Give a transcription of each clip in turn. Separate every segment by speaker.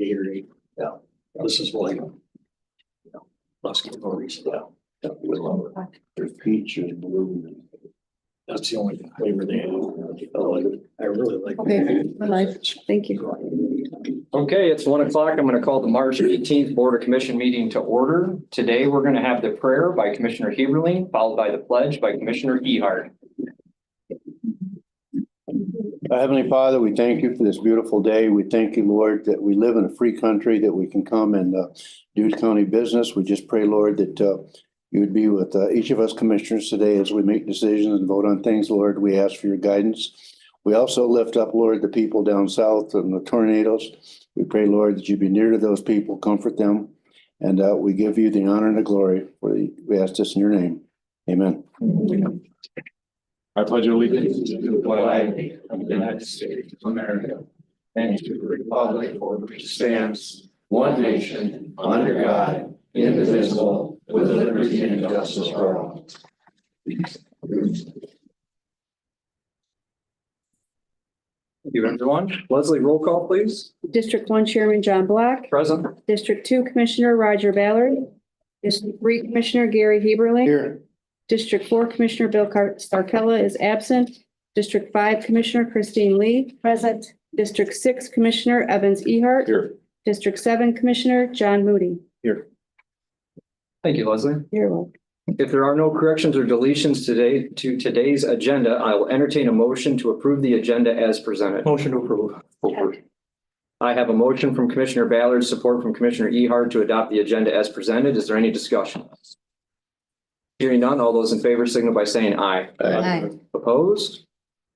Speaker 1: Gatorade. Yeah. This is like, less calories. Yeah. We love it.
Speaker 2: There's peach and blue.
Speaker 1: That's the only flavor they have. I really like.
Speaker 3: Okay, my life. Thank you.
Speaker 4: Okay, it's 1 o'clock. I'm going to call the March 18th Board of Commission meeting to order. Today, we're going to have the prayer by Commissioner Heberling, followed by the pledge by Commissioner Ehart.
Speaker 2: Heavenly Father, we thank you for this beautiful day. We thank you, Lord, that we live in a free country, that we can come and do county business. We just pray, Lord, that you would be with each of us commissioners today as we make decisions and vote on things. Lord, we ask for your guidance. We also lift up, Lord, the people down south and the tornadoes. We pray, Lord, that you be near to those people, comfort them. And we give you the honor and the glory. We ask this in your name. Amen.
Speaker 5: I pledge allegiance to the flag of the United States of America and to the republic for which it stands, one nation, under God, indivisible, with liberty and justice for all.
Speaker 4: Thank you, everyone. Leslie, roll call, please.
Speaker 3: District 1 Chairman John Black.
Speaker 4: Present.
Speaker 3: District 2 Commissioner Roger Ballard. District 3 Commissioner Gary Heberling.
Speaker 2: Here.
Speaker 3: District 4 Commissioner Bill Starkella is absent. District 5 Commissioner Christine Lee. Present. District 6 Commissioner Evans Ehart.
Speaker 5: Here.
Speaker 3: District 7 Commissioner John Moody.
Speaker 2: Here.
Speaker 4: Thank you, Leslie.
Speaker 3: You're welcome.
Speaker 4: If there are no corrections or deletions today to today's agenda, I will entertain a motion to approve the agenda as presented.
Speaker 1: Motion to approve.
Speaker 4: I have a motion from Commissioner Ballard, support from Commissioner Ehart to adopt the agenda as presented. Is there any discussion? Hearing none, all those in favor signal by saying aye.
Speaker 3: Aye.
Speaker 4: Opposed?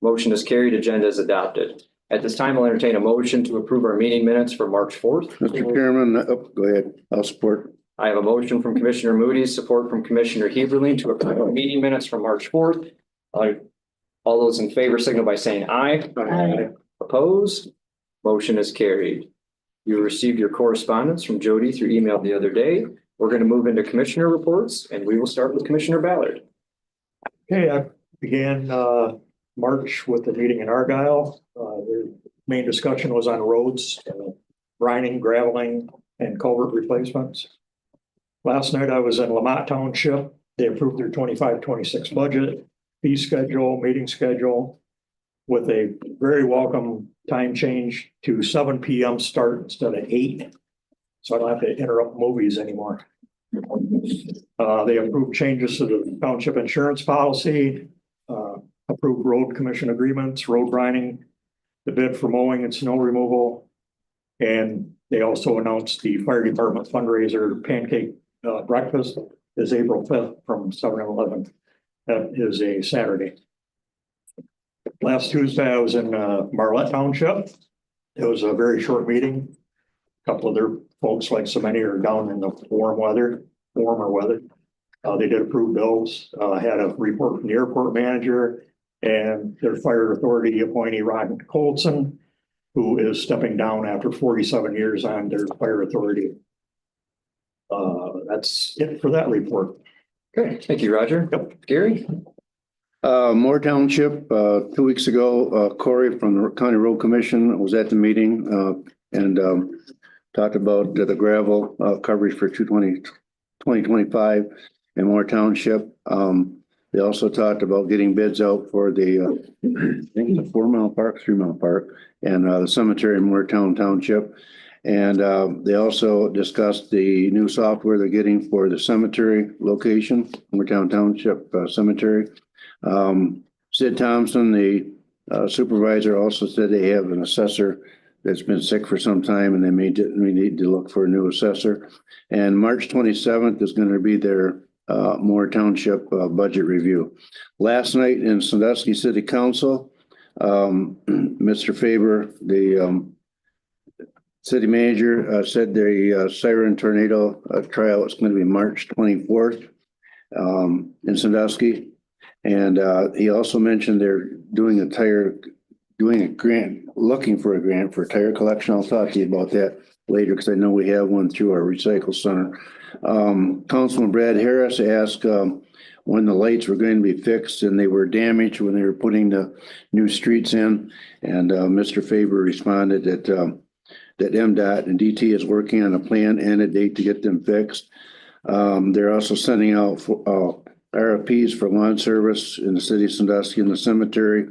Speaker 4: Motion is carried. Agenda is adopted. At this time, I'll entertain a motion to approve our meeting minutes for March 4th.
Speaker 2: Mr. Chairman, go ahead. I'll support.
Speaker 4: I have a motion from Commissioner Moody, support from Commissioner Heberling to approve our meeting minutes for March 4th. All those in favor signal by saying aye.
Speaker 3: Aye.
Speaker 4: Opposed? Motion is carried. You received your correspondence from Jody through email the other day. We're going to move into commissioner reports, and we will start with Commissioner Ballard.
Speaker 1: Okay, I began March with the meeting in Argyle. Their main discussion was on roads, brining, graveling, and culvert replacements. Last night I was in Lamont Township. They approved their 25-26 budget, fee schedule, meeting schedule, with a very welcome time change to 7 p.m. start instead of 8. So I don't have to interrupt movies anymore. They approved changes to the township insurance policy, approved road commission agreements, road grinding, the bid for mowing and snow removal. And they also announced the fire department fundraiser pancake breakfast is April 5th from 7-Eleven. That is a Saturday. Last Tuesday, I was in Marlette Township. It was a very short meeting. A couple of their folks, like so many, are down in the warmer weather. They did approve bills, had a report from the airport manager and their fire authority appointee, Ron Colson, who is stepping down after 47 years on their fire authority. That's it for that report.
Speaker 4: Okay, thank you, Roger.
Speaker 1: Yep.
Speaker 4: Gary?
Speaker 2: Moore Township, 2 weeks ago, Corey from the County Road Commission was at the meeting and talked about the gravel coverage for 2025 in Moore Township. They also talked about getting bids out for the, I think it's a 4 Mile Park, 3 Mile Park, and the cemetery in Mooretown Township. And they also discussed the new software they're getting for the cemetery location, Mooretown Township Cemetery. Sid Thompson, the supervisor, also said they have an assessor that's been sick for some time and they may need to look for a new assessor. And March 27th is going to be their Moore Township budget review. Last night in Sandusky City Council, Mr. Faber, the city manager, said the siren tornado trial is going to be March 24th in Sandusky. And he also mentioned they're doing a grant, looking for a grant for tire collection. I'll talk to you about that later because I know we have one through our recycle center. Councilman Brad Harris asked when the lights were going to be fixed and they were damaged when they were putting the new streets in. And Mr. Faber responded that that MDOT and DT is working on a plan and a date to get them fixed. They're also sending out for, RFPs for lawn service in the city of Sandusky and the cemetery.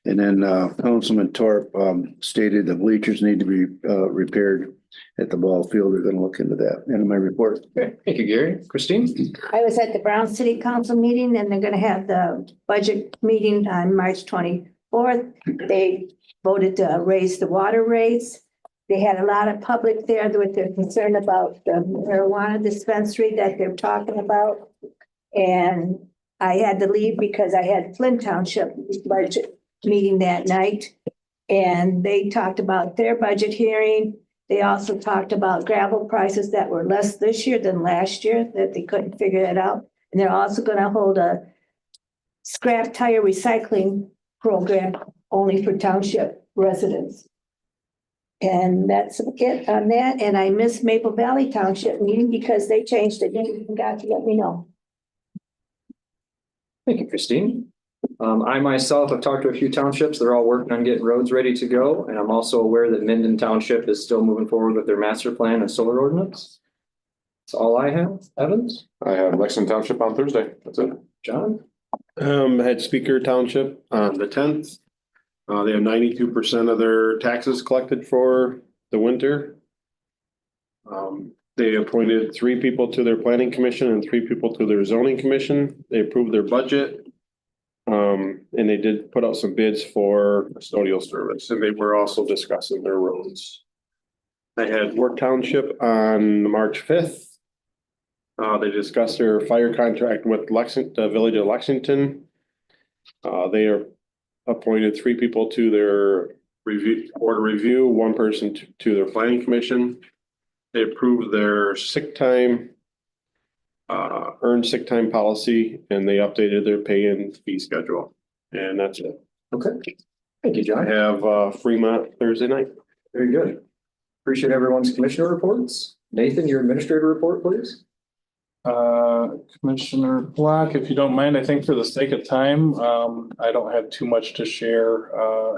Speaker 2: And then Councilman Torp stated the bleachers need to be repaired at the ball field. They're going to look into that. End of my report.
Speaker 4: Okay, thank you, Gary. Christine?
Speaker 6: I was at the Brown City Council meeting and they're gonna have the budget meeting on March 24th. They voted to raise the water rates. They had a lot of public there with their concern about the marijuana dispensary that they're talking about. And I had to leave because I had Flint Township budget meeting that night. And they talked about their budget hearing. They also talked about gravel prices that were less this year than last year, that they couldn't figure it out. And they're also gonna hold a scrap tire recycling program only for township residents. And that's it on that. And I missed Maple Valley Township meeting because they changed it. They forgot to let me know.
Speaker 4: Thank you, Christine. I myself have talked to a few townships. They're all working on getting roads ready to go. And I'm also aware that Minden Township is still moving forward with their master plan and solar ordinance. That's all I have. Evans?
Speaker 5: I have Lexington Township on Thursday. That's it.
Speaker 4: John?
Speaker 7: Had Speaker Township on the 10th. They have 92% of their taxes collected for the winter. They appointed 3 people to their planning commission and 3 people to their zoning commission. They approved their budget. And they did put out some bids for custodial service, and they were also discussing their roads. I had Work Township on March 5th. They discussed their fire contract with the village of Lexington. They are appointed 3 people to their board of review, 1 person to their planning commission. They approved their sick time, earned sick time policy, and they updated their pay and fee schedule. And that's it.
Speaker 4: Okay. Thank you,
Speaker 7: I
Speaker 4: John.
Speaker 7: have Fremont Thursday night.
Speaker 4: Very good. Appreciate everyone's commissioner reports. Nathan, your administrator report, please.
Speaker 8: Commissioner Block, if you don't mind, I think for the sake of time, I don't have too much to share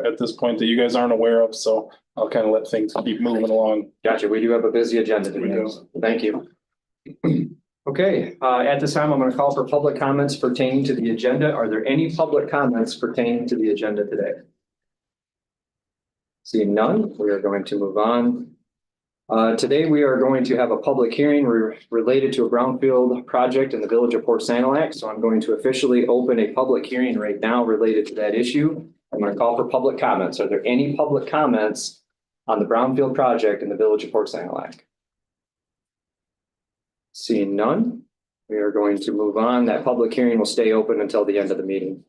Speaker 8: at this point that you guys aren't aware of, so I'll kind of let things keep moving along.
Speaker 4: Gotcha. We do have a busy agenda
Speaker 8: We
Speaker 4: today.
Speaker 8: do.
Speaker 4: Thank you. Okay, at this time, I'm going to call for public comments pertaining to the agenda. Are there any public comments pertaining to the agenda today? Seeing none, we are going to move on. Today, we are going to have a public hearing related to a brownfield project in the village of Port Sanilac. So I'm going to officially open a public hearing right now related to that issue. I'm going to call for public comments. Are there any public comments on the brownfield project in the village of Port Sanilac? Seeing none, we are going to move on. That public hearing will stay open until the end of the meeting.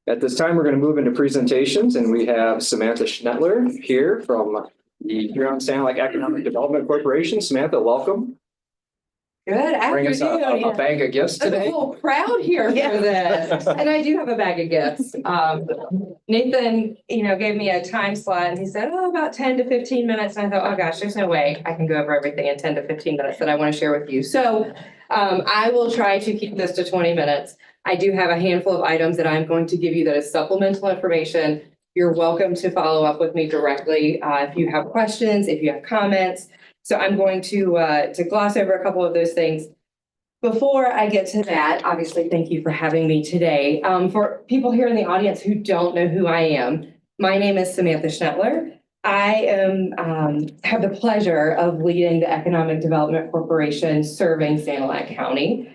Speaker 4: At this time, we're going to move into presentations, and we have Samantha Schnettler here from the Huron-Sanilac Economic Development Corporation. Samantha, welcome.
Speaker 9: Good
Speaker 4: Bring us
Speaker 9: afternoon.
Speaker 4: a bag of gifts
Speaker 9: There's a
Speaker 4: today.
Speaker 9: whole crowd here
Speaker 6: Yeah.
Speaker 9: for this. And I do have a bag of gifts. Nathan, gave me a time slot and he said, about 10 to 15 minutes. And I thought, oh gosh, there's no way I can go over everything in 10 to 15 minutes that I want to share with you. So I will try to keep this to 20 minutes. I do have a handful of items that I'm going to give you that is supplemental information. You're welcome to follow up with me directly if you have questions, if you have comments. So I'm going to gloss over a couple of those things. Before I get to that, obviously, thank you for having me today. For people here in the audience who don't know who I am, my name is Samantha Schnettler. I have the pleasure of leading the Economic Development Corporation serving Sanilac County.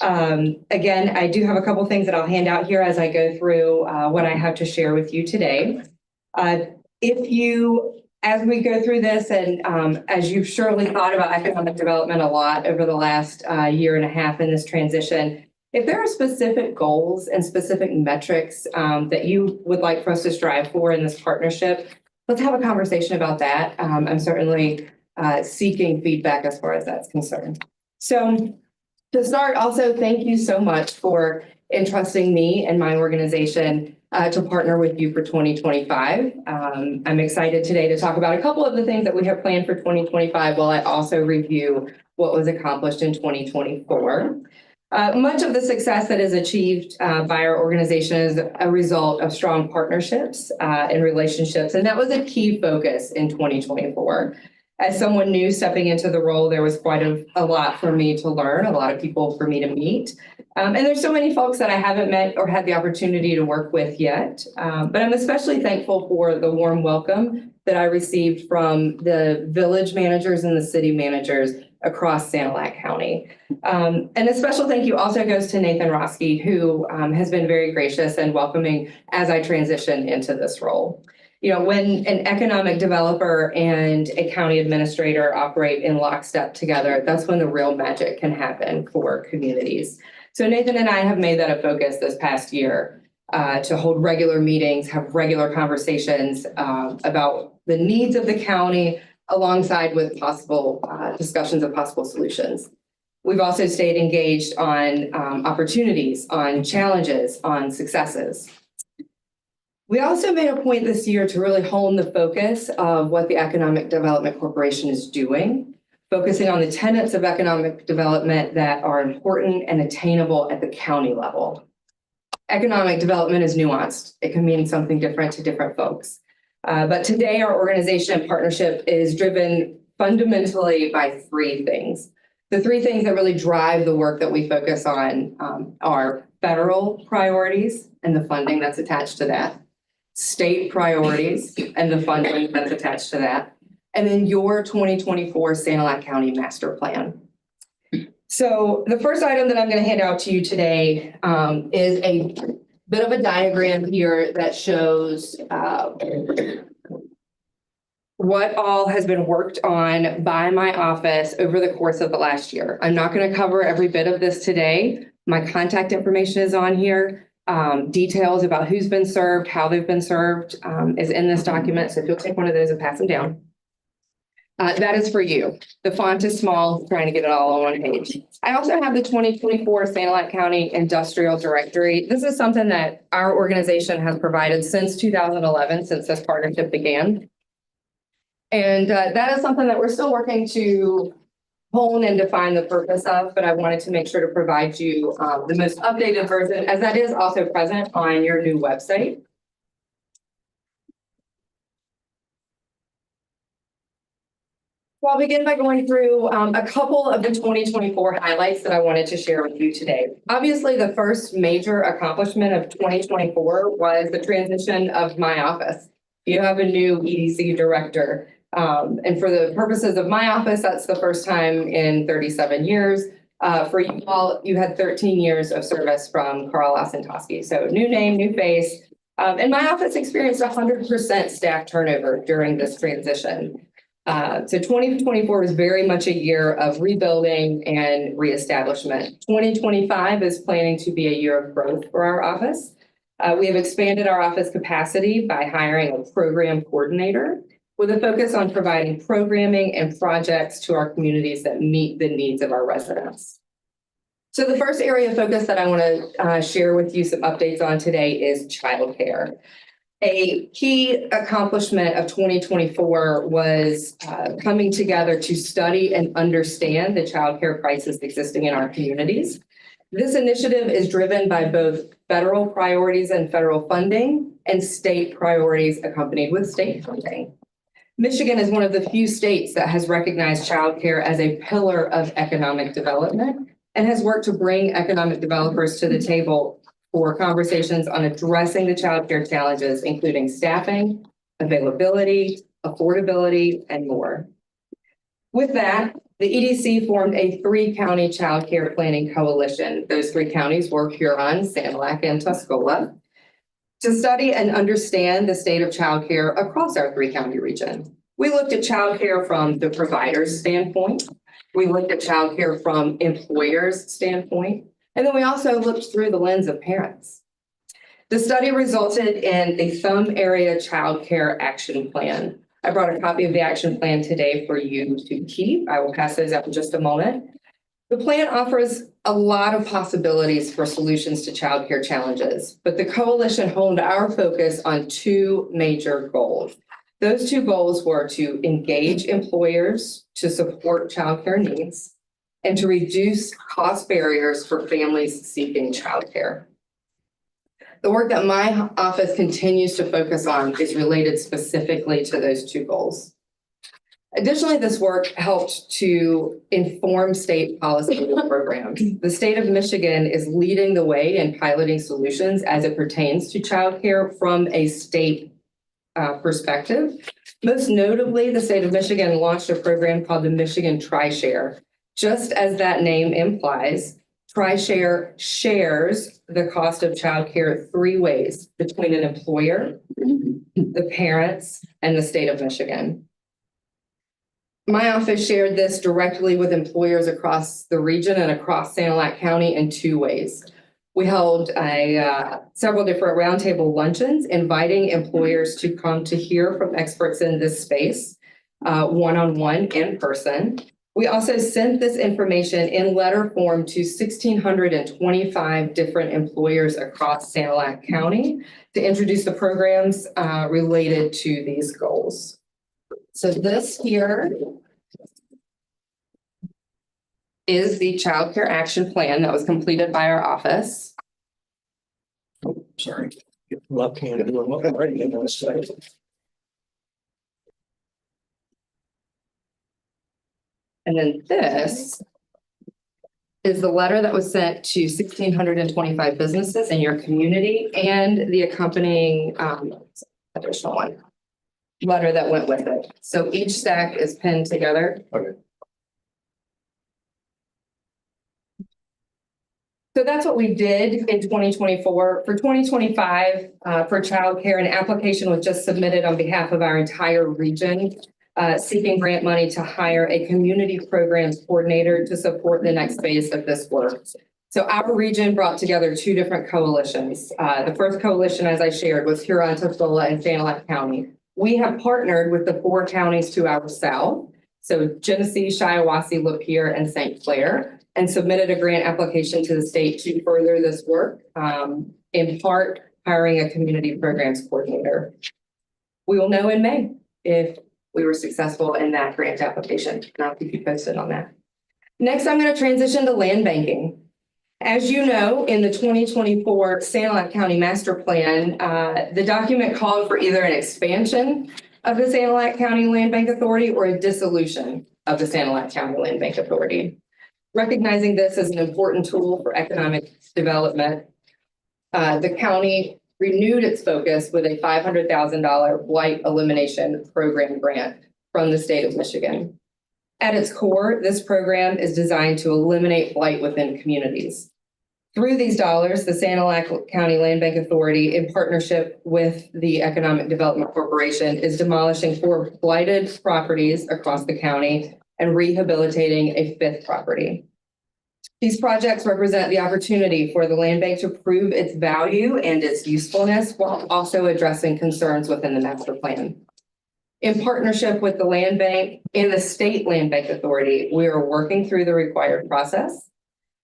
Speaker 9: Again, I do have a couple things that I'll hand out here as I go through what I have to share with you today. As we go through this, and as you've surely thought about economic development a lot over the last year and a half in this transition, if there are specific goals and specific metrics that you would like for us to strive for in this partnership, let's have a conversation about that. I'm certainly seeking feedback as far as that's concerned. So to start, also, thank you so much for entrusting me and my organization to partner with you for 2025. I'm excited today to talk about a couple of the things that we have planned for 2025 while I also review what was accomplished in 2024. Much of the success that is achieved by our organization is a result of strong partnerships and relationships, and that was a key focus in 2024. As someone new stepping into the role, there was quite a lot for me to learn, a lot of people for me to meet. And there's so many folks that I haven't met or had the opportunity to work with yet. But I'm especially thankful for the warm welcome that I received from the village managers and the city managers across Sanilac County. And a special thank you also goes to Nathan Roski, who has been very gracious and welcoming as I transition into this role. You know, when an economic developer and a county administrator operate in lockstep together, that's when the real magic can happen for communities. So Nathan and I have made that a focus this past year to hold regular meetings, have regular conversations about the needs of the county alongside with possible discussions of possible solutions. We've also stayed engaged on opportunities, on challenges, on successes. We also made a point this year to really hone the focus of what the Economic Development Corporation is doing, focusing on the tenets of economic development that are important and attainable at the county level. Economic development is nuanced. It can mean something different to different folks. But today our organization and partnership is driven fundamentally by three things. The three things that really drive the work that we focus on are federal priorities and the funding that's attached to that, state priorities and the funding that's attached to that, and then your 2024 Sanilac County Master Plan. So the first item that I'm going to hand out to you today is a bit of a diagram here that shows what all has been worked on by my office over the course of the last year. I'm not going to cover every bit of this today. My contact information is on here. Details about who's been served, how they've been served is in this document. So if you'll take one of those and pass them down. That is for you. The font is small, trying to get it all on one page. I also have the 2024 Sanilac County Industrial Directory. This is something that our organization has provided since 2011, since this partnership began. And that is something that we're still working to hone and define the purpose of, but I wanted to make sure to provide you the most updated version, as that is also present on your new website. So I'll begin by going through a couple of the 2024 highlights that I wanted to share with you today. Obviously, the first major accomplishment of 2024 was the transition of my office. You have a new EDC director. And for the purposes of my office, that's the first time in 37 years. For you all, you had 13 years of service from Carl Osentoski. So new name, new face. And my office experienced 100% staff turnover during this transition. So 2024 was very much a year of rebuilding and reestablishment. 2025 is planning to be a year of growth for our office. We have expanded our office capacity by hiring a program coordinator with a focus on providing programming and projects to our communities that meet the needs of our residents. So the first area of focus that I want to share with you some updates on today is childcare. A key accomplishment of 2024 was coming together to study and understand the childcare crisis existing in our communities. This initiative is driven by both federal priorities and federal funding and state priorities accompanied with state funding. Michigan is one of the few states that has recognized childcare as a pillar of economic development and has worked to bring economic developers to the table for conversations on addressing the childcare challenges, including staffing, availability, affordability, and more. With that, the EDC formed a 3-county childcare planning coalition. Those 3 counties were Huron, Sanilac, and Tuscola, to study and understand the state of childcare across our 3-county region. We looked at childcare from the provider's standpoint. We looked at childcare from employers' standpoint. And then we also looked through the lens of parents. The study resulted in the Thumb Area Childcare Action Plan. I brought a copy of the action plan today for you to keep. I will pass those up in just a moment. The plan offers a lot of possibilities for solutions to childcare challenges, but the coalition honed our focus on 2 major goals. Those 2 goals were to engage employers to support childcare needs and to reduce cost barriers for families seeking childcare. The work that my office continues to focus on is related specifically to those two goals. Additionally, this work helped to inform state policy and programs. The state of Michigan is leading the way in piloting solutions as it pertains to childcare from a state perspective. Most notably, the state of Michigan launched a program called the Michigan TriShare. Just as that name implies, TriShare shares the cost of childcare 3 ways between an employer, the parents, and the state of Michigan. My office shared this directly with employers across the region and across Sanilac County in 2 ways. We held several different roundtable luncheons, inviting employers to come to hear from experts in this space, one-on-one in person. We also sent this information in letter form to 1,625 different employers across Sanilac County to introduce the programs related to these goals. So this here is the Child Care Action Plan that was completed by our office.
Speaker 1: Oh, sorry. Left hand doing what right in one second.
Speaker 9: And then this is the letter that was sent to 1,625 businesses in your community and the accompanying additional one. Letter that went with it. So each stack is pinned together.
Speaker 1: Okay.
Speaker 9: So that's what we did in 2024. For 2025, for childcare, an application was just submitted on behalf of our entire region, seeking grant money to hire a community programs coordinator to support the next phase of this work. So our region brought together 2 different coalitions. The first coalition, as I shared, was Huron, Tukwila, and Sanilac County. We have partnered with the 4 counties to our south, so Genesee, Shiawassee, Lapeer, and St. Clair, and submitted a grant application to the state to further this work, in part hiring a community programs coordinator. We will know in May if we were successful in that grant application, and I'll keep you posted on that. Next, I'm going to transition to land banking. As you know, in the 2024 Sanilac County Master Plan, the document called for either an expansion of the Sanilac County Land Bank Authority or a dissolution of the Sanilac County Land Bank Authority. Recognizing this as an important tool for economic development, the county renewed its focus with a $500,000 blight elimination program grant from the state of Michigan. At its core, this program is designed to eliminate blight within communities. Through these dollars, the Sanilac County Land Bank Authority, in partnership with the Economic Development Corporation, is demolishing 4 blighted properties across the county and rehabilitating a 5th property. These projects represent the opportunity for the land bank to prove its value and its usefulness while also addressing concerns within the master plan. In partnership with the land bank and the state land bank authority, we are working through the required process.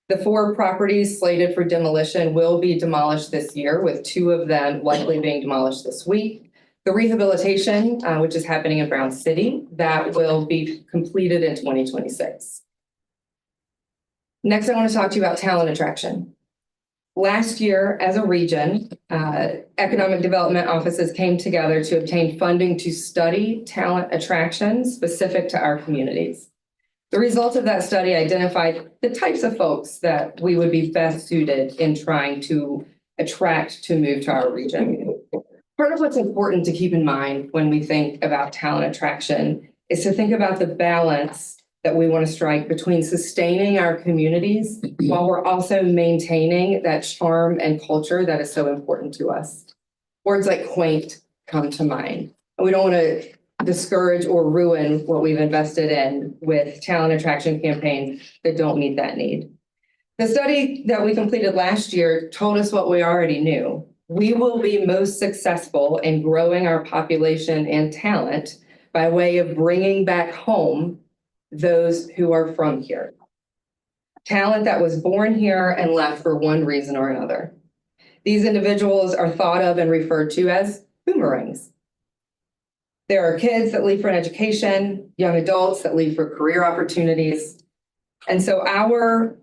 Speaker 9: The 4 properties slated for demolition will be demolished this year, with 2 of them likely being demolished this week. The rehabilitation, which is happening in Brown City, that will be completed in 2026. Next, I want to talk to you about talent attraction. Last year, as a region, economic development offices came together to obtain funding to study talent attraction specific to our communities. The results of that study identified the types of folks that we would be best suited in trying to attract to move to our region. Part of what's important to keep in mind when we think about talent attraction is to think about the balance that we want to strike between sustaining our communities while we're also maintaining that charm and culture that is so important to us. Words like quaint come to mind. We don't want to discourage or ruin what we've invested in with talent attraction campaigns that don't meet that need. The study that we completed last year told us what we already knew. We will be most successful in growing our population and talent by way of bringing back home those who are from here. Talent that was born here and left for one reason or another. These individuals are thought of and referred to as boomerangs. There are kids that leave for an education, young adults that leave for career opportunities, And so our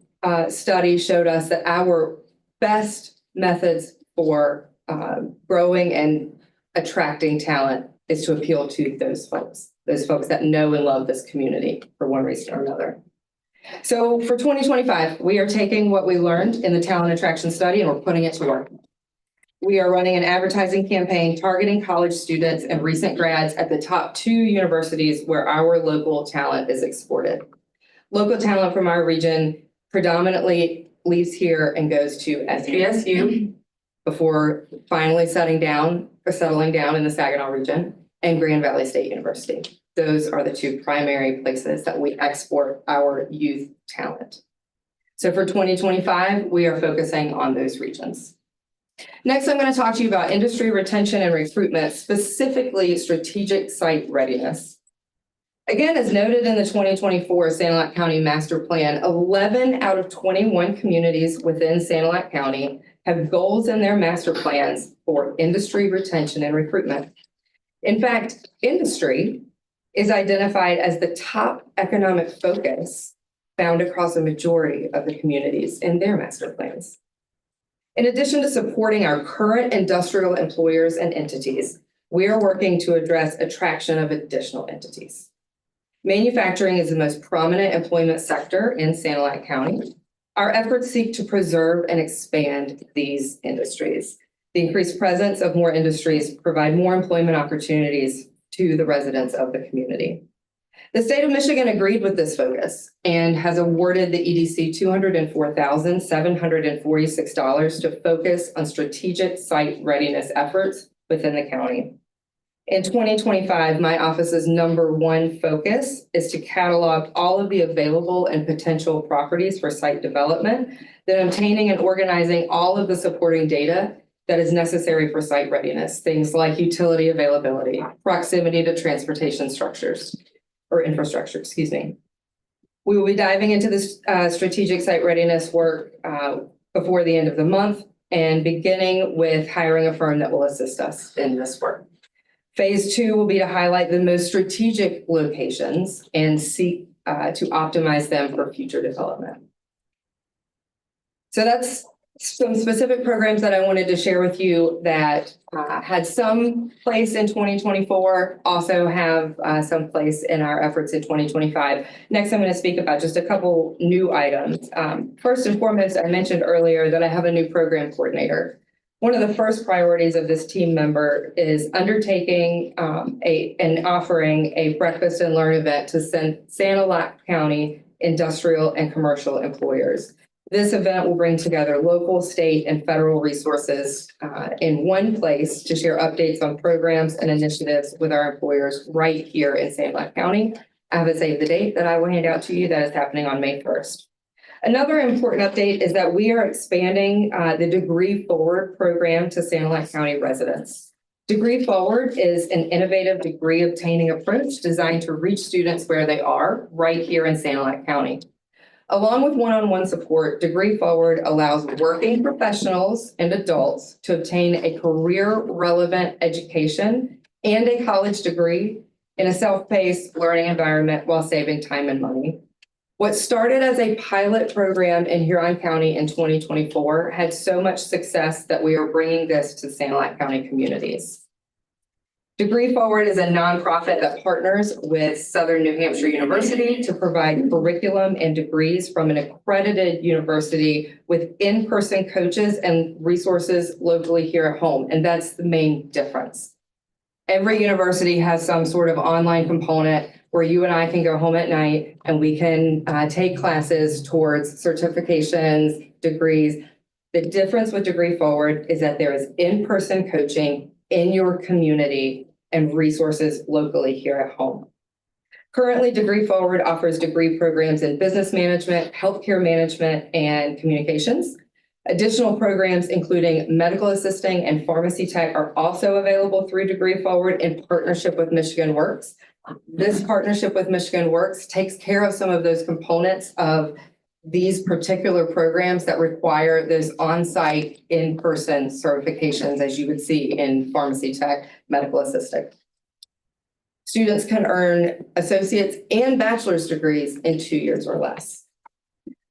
Speaker 9: study showed us that our best methods for growing and attracting talent is to appeal to those folks that know and love this community for one reason or another. So for 2025, we are taking what we learned in the talent attraction study and we're putting it to work. We are running an advertising campaign targeting college students and recent grads at the top 2 universities where our local talent is exported. Local talent from our region predominantly leaves here and goes to SBSU before finally settling down in the Saginaw region, and Grand Valley State University. Those are the 2 primary places that we export our youth talent. So for 2025, we are focusing on those regions. Next, I'm going to talk to you about industry retention and recruitment, specifically strategic site readiness. Again, as noted in the 2024 Sanilac County Master Plan, 11 out of 21 communities within Sanilac County have goals in their master plans for industry retention and recruitment. In fact, industry is identified as the top economic focus found across a majority of the communities in their master plans. In addition to supporting our current industrial employers and entities, we are working to address attraction of additional entities. Manufacturing is the most prominent employment sector in Sanilac County. Our efforts seek to preserve and expand these industries. The increased presence of more industries provide more employment opportunities to the residents of the community. The state of Michigan agreed with this focus and has awarded the EDC $204,746 to focus on strategic site readiness efforts within the county. In 2025, my office's #1 focus is to catalog all of the available and potential properties for site development, then obtaining and organizing all of the supporting data that is necessary for site readiness, things like utility availability, proximity to transportation structures or infrastructure, excuse me. We will be diving into this strategic site readiness work before the end of the month and beginning with hiring a firm that will assist us in this work. Phase 2 will be to highlight the most strategic locations and seek to optimize them for future development. So that's some specific programs that I wanted to share with you that had some place in 2024, also have some place in our efforts in 2025. Next, I'm going to speak about just a couple new items. First and foremost, I mentioned earlier that I have a new program coordinator. One of the first priorities of this team member is undertaking and offering a breakfast and learn event to Sanilac County industrial and commercial employers. This event will bring together local, state, and federal resources in one place to share updates on programs and initiatives with our employers right here in Sanilac County. I have a save the date that I will hand out to you that is happening on May 1st. Another important update is that we are expanding the Degree Forward program to Sanilac County residents. Degree Forward is an innovative degree obtaining approach designed to reach students where they are right here in Sanilac County. Along with one-on-one support, Degree Forward allows working professionals and adults to obtain a career-relevant education and a college degree in a self-paced learning environment while saving time and money. What started as a pilot program in Huron County in 2024 had so much success that we are bringing this to Sanilac County communities. Degree Forward is a nonprofit that partners with Southern New Hampshire University to provide curriculum and degrees from an accredited university with in-person coaches and resources locally here at home. And that's the main difference. Every university has some sort of online component where you and I can go home at night and we can take classes towards certifications, degrees. The difference with Degree Forward is that there is in-person coaching in your community and resources locally here at home. Currently, Degree Forward offers degree programs in business management, healthcare management, and communications. Additional programs, including medical assisting and pharmacy tech, are also available through Degree Forward in partnership with Michigan Works. This partnership with Michigan Works takes care of some of those components of these particular programs that require those on-site, in-person certifications, as you would see in pharmacy tech, medical assistant. Students can earn associate's and bachelor's degrees in 2 years or less.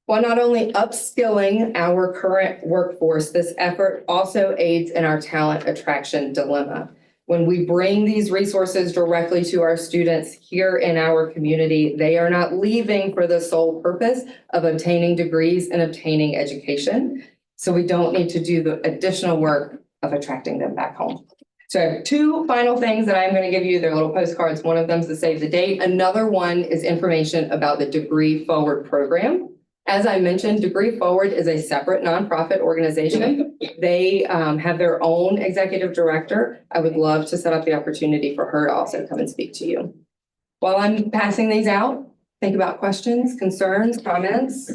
Speaker 9: While not only upskilling our current workforce, this effort also aids in our talent attraction dilemma. When we bring these resources directly to our students here in our community, they are not leaving for the sole purpose of obtaining degrees and obtaining education. So we don't need to do the additional work of attracting them back home. So I have two final things that I'm going to give you. They're little postcards. One of them is to save the date. Another one is information about the Degree Forward program. As I mentioned, Degree Forward is a separate nonprofit organization. They have their own executive director. I would love to set up the opportunity for her to also come and speak to you. While I'm passing these out, think about questions, concerns, comments.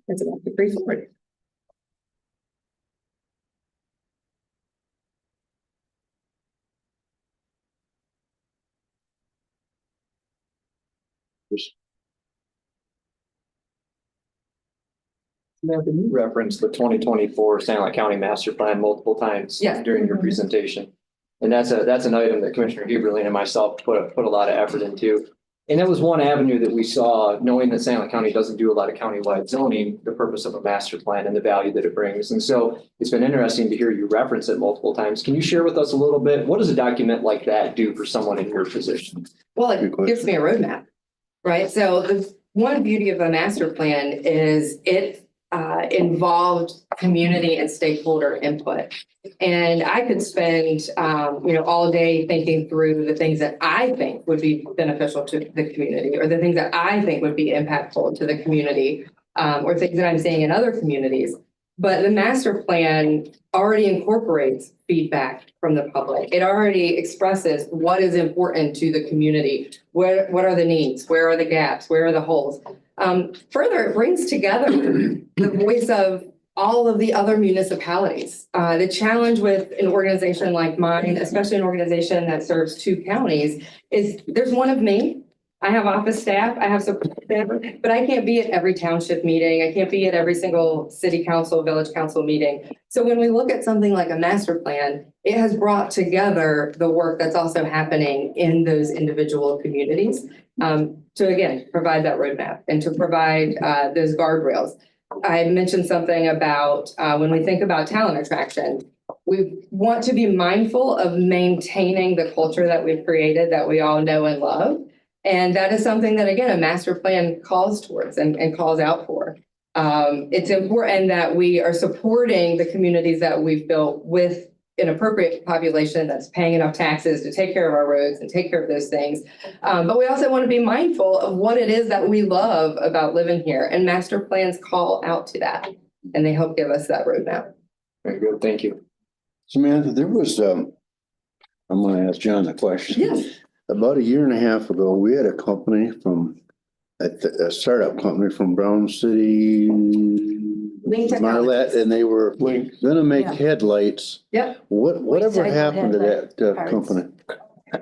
Speaker 9: That's about Degree Forward.
Speaker 4: Samantha, you referenced the 2024 Sanilac County Master Plan multiple times
Speaker 9: Yes.
Speaker 4: during your presentation. And that's an item that Commissioner Huberly and myself put a lot of effort into. And that was one avenue that we saw, knowing that Sanilac County doesn't do a lot of countywide zoning, the purpose of a master plan and the value that it brings. And so it's been interesting to hear you reference it multiple times. Can you share with us a little bit, what does a document like that do for someone in your position?
Speaker 9: Well,
Speaker 2: Good
Speaker 9: it
Speaker 2: question.
Speaker 9: gives me a roadmap, right? So the one beauty of a master plan is it involved community and stakeholder input. And I could spend, all day thinking through the things that I think would be beneficial to the community, or the things that I think would be impactful to the community, or things that I'm seeing in other communities. But the master plan already incorporates feedback from the public. It already expresses what is important to the community. What are the needs? Where are the gaps? Where are the holes? Further, it brings together the voice of all of the other municipalities. The challenge with an organization like mine, especially an organization that serves 2 counties, is there's one of me. I have office staff, I have support staff, but I can't be at every township meeting. I can't be at every single city council, village council meeting. So when we look at something like a master plan, it has brought together the work that's also happening in those individual communities. To again, provide that roadmap and to provide those guardrails. I mentioned something about when we think about talent attraction, we want to be mindful of maintaining the culture that we've created that we all know and love. And that is something that, again, a master plan calls towards and calls out for. It's important that we are supporting the communities that we've built with an appropriate population that's paying enough taxes to take care of our roads and take care of those things. But we also want to be mindful of what it is that we love about living here. And master plans call out to that, and they help give us that roadmap.
Speaker 4: Very good, thank you.
Speaker 2: Samantha, there was, I'm gonna ask John the question.
Speaker 9: Yes.
Speaker 2: About 1.5 years ago, we had a company a startup company from Brown City,
Speaker 9: Link
Speaker 2: Marlette,
Speaker 9: Technologies.
Speaker 2: and they were gonna make
Speaker 6: Yeah.
Speaker 2: headlights.
Speaker 9: Yep.
Speaker 2: Whatever
Speaker 6: Recycled
Speaker 2: happened to that
Speaker 6: headlight parts.
Speaker 2: company?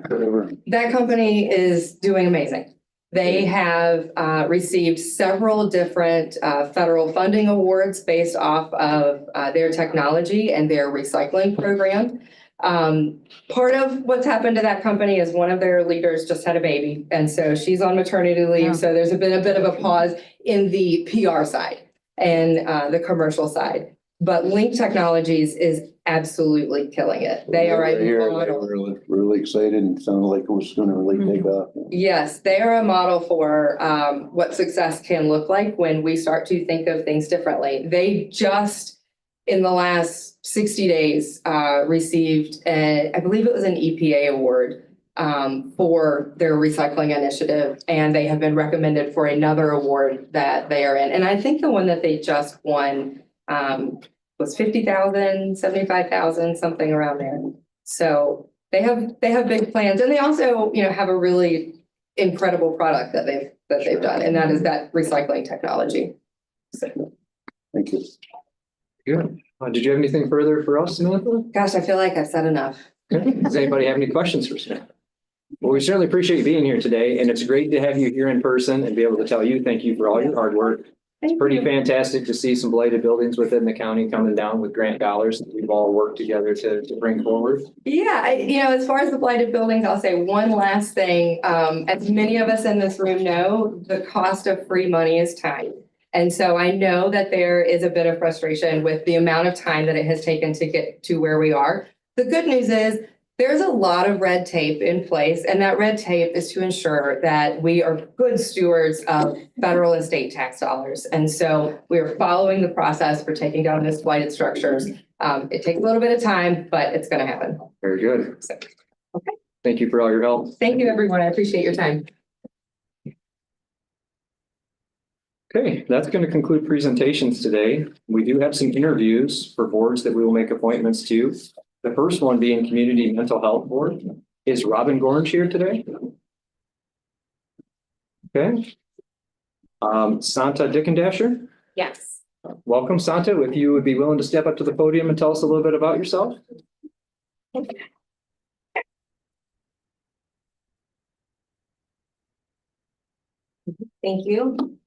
Speaker 2: Whatever.
Speaker 9: That company is doing amazing. They have received several different federal funding awards based off of their technology and their recycling program. Part of what's happened to that company is one of their leaders just had a baby, and so she's on maternity leave.
Speaker 6: Yeah.
Speaker 9: So there's been a bit of a pause in the PR side and the commercial side. But Link Technologies is absolutely killing it. They are
Speaker 2: They
Speaker 9: a
Speaker 2: were
Speaker 9: model.
Speaker 2: really excited and sounded like it was gonna really take off.
Speaker 9: Yes, they are a model for what success can look like when we start to think of things differently. They just, in the last 60 days, received, I believe it was an EPA award for their recycling initiative. And they have been recommended for another award that they are in. And I think the one that they just won was 50,000, 75,000, something around there. So they have big plans, and they also, have a really incredible product that they've done, and that is that recycling technology. So,
Speaker 2: Thank you.
Speaker 4: Good. Did you have anything further for us, Samantha?
Speaker 9: gosh, I feel like I've said enough.
Speaker 4: Okay. Does anybody have any questions for Samantha? Well, we certainly appreciate you being here today, and it's great to have you here in person and be able to tell you thank you for all your hard work. It's pretty fantastic to see some blighted buildings within the county coming down with grant dollars that we've all worked together to bring forward.
Speaker 9: Yeah, as far as the blighted buildings, I'll say one last thing. As many of us in this room know, the cost of free money is time. And so I know that there is a bit of frustration with the amount of time that it has taken to get to where we are. The good news is there's a lot of red tape in place, and that red tape is to ensure that we are good stewards of federal and state tax dollars. And so we are following the process for taking down these blighted structures. It takes a little bit of time, but it's going to happen.
Speaker 4: Very good.
Speaker 9: So,
Speaker 4: Thank you for all your help.
Speaker 9: thank you, everyone. I appreciate your time.
Speaker 4: Okay, that's going to conclude presentations today. We do have some interviews for boards that we will make appointments to. The first one being Community Mental Health Board. Is Robin Gorge here today? Okay. Santa Dickendasher,
Speaker 9: Yes.
Speaker 4: welcome, Santa. If you would be willing to step up to the podium and tell us a little bit about yourself.
Speaker 10: Thank you.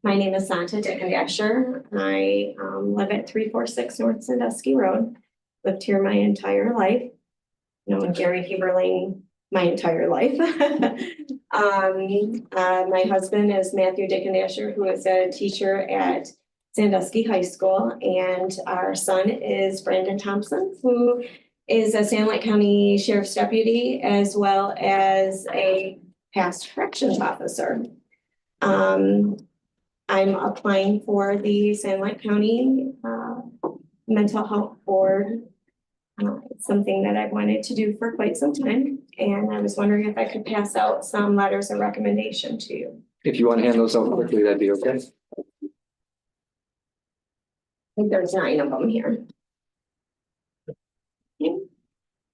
Speaker 10: My name is Santa Dickendasher. I live at 346 North Sandusky Road. Lived here my entire life. Known Gary Heberling my entire life. My husband is Matthew Dickendasher, who is a teacher at Sandusky High School, and our son is Brandon Thompson, who is a San Lake County Sheriff's Deputy as well as a past corrections officer. I'm applying for the San Lake County Mental Health Board. It's something that I've wanted to do for quite some time, and I was wondering if I could pass out some letters of recommendation to you.
Speaker 4: If you want to hand those out quickly, that'd be okay.
Speaker 10: I think there's 9 of them here.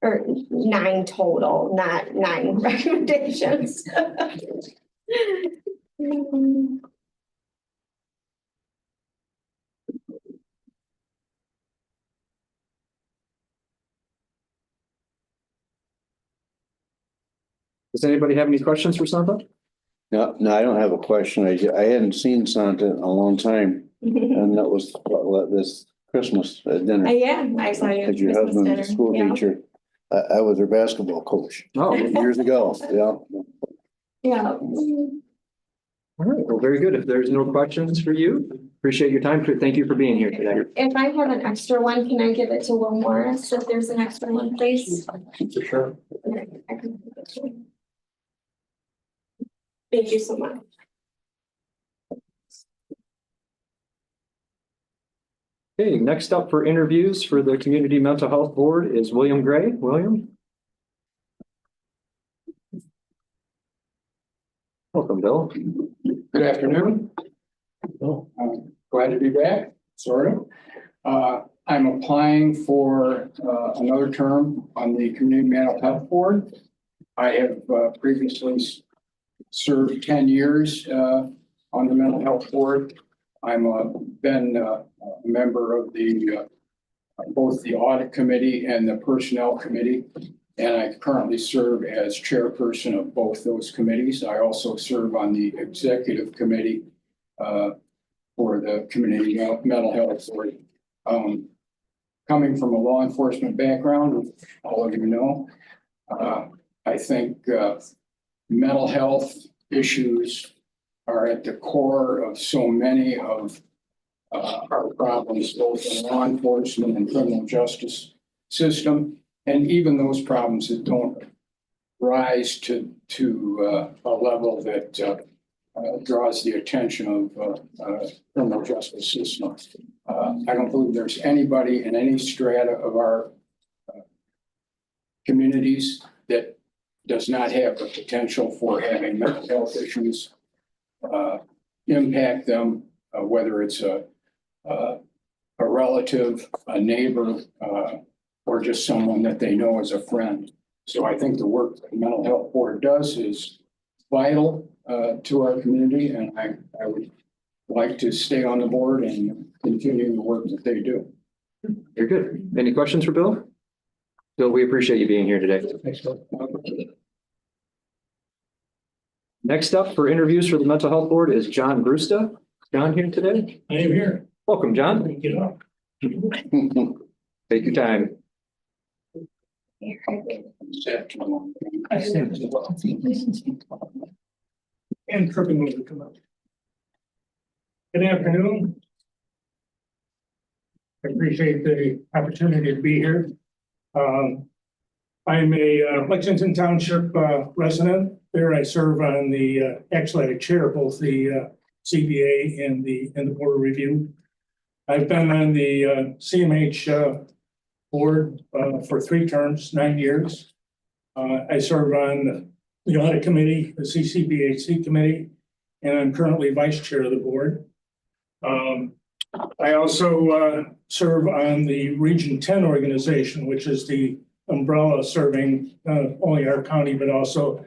Speaker 10: Or 9 total, not 9 recommendations.
Speaker 4: Does anybody have any questions for Santa?
Speaker 2: No, I don't have a question. I hadn't seen Santa in a long time, and that was this Christmas dinner.
Speaker 10: Yeah, I saw you. at
Speaker 2: Because your
Speaker 10: Christmas
Speaker 2: husband's
Speaker 10: dinner.
Speaker 2: a school
Speaker 10: Yeah.
Speaker 2: teacher. I was her basketball coach
Speaker 4: Oh,
Speaker 2: years ago, yeah.
Speaker 10: Yeah.
Speaker 4: all right. Well, very good. If there's no questions for you, appreciate your time. Thank you for being here today.
Speaker 10: If I have an extra one, can I give it to Will Morris? If there's an extra one, please.
Speaker 4: For sure.
Speaker 10: Thank you so much.
Speaker 4: Okay, next up for interviews for the Community Mental Health Board is William Gray. William? Welcome, Bill.
Speaker 11: Good afternoon. I'm glad to be back, sort of. I'm applying for another term on the Community Mental Health Board. I have previously served 10 years on the Mental Health Board. I'm been a member of the both the Audit Committee and the Personnel Committee, and I currently serve as chairperson of both those committees. I also serve on the Executive Committee for the Community Mental Health Board. Coming from a law enforcement background, all of you know, I think mental health issues are at the core of so many of our problems, both in law enforcement and criminal justice system, and even those problems that don't rise to a level that draws the attention of criminal justice system. I don't believe there's anybody in any strata of our communities that does not have the potential for having mental health issues impact them, whether it's a relative, a neighbor, or just someone that they know as a friend. So I think the work that the Mental Health Board does is vital to our community, and I would like to stay on the board and continue the work that they do.
Speaker 4: You're good. Any questions for Bill? Bill, we appreciate you being here today.
Speaker 11: Thanks, Bill.
Speaker 4: Next up for interviews for the Mental Health Board is John Brusta. John here today.
Speaker 11: I am here.
Speaker 4: Welcome, John.
Speaker 11: Get up.
Speaker 4: Take your time.
Speaker 11: And tripping over come up. Good afternoon. I appreciate the opportunity to be here. I'm a Lexington Township resident. There I serve on the, actually I chair both the CBA and the Board of Review. I've been on the CMH board for 3 terms, 9 years. I serve on the audit committee, the CCBHC committee, and I'm currently vice chair of the board. I also serve on the Region 10 organization, which is the umbrella serving only our county, but also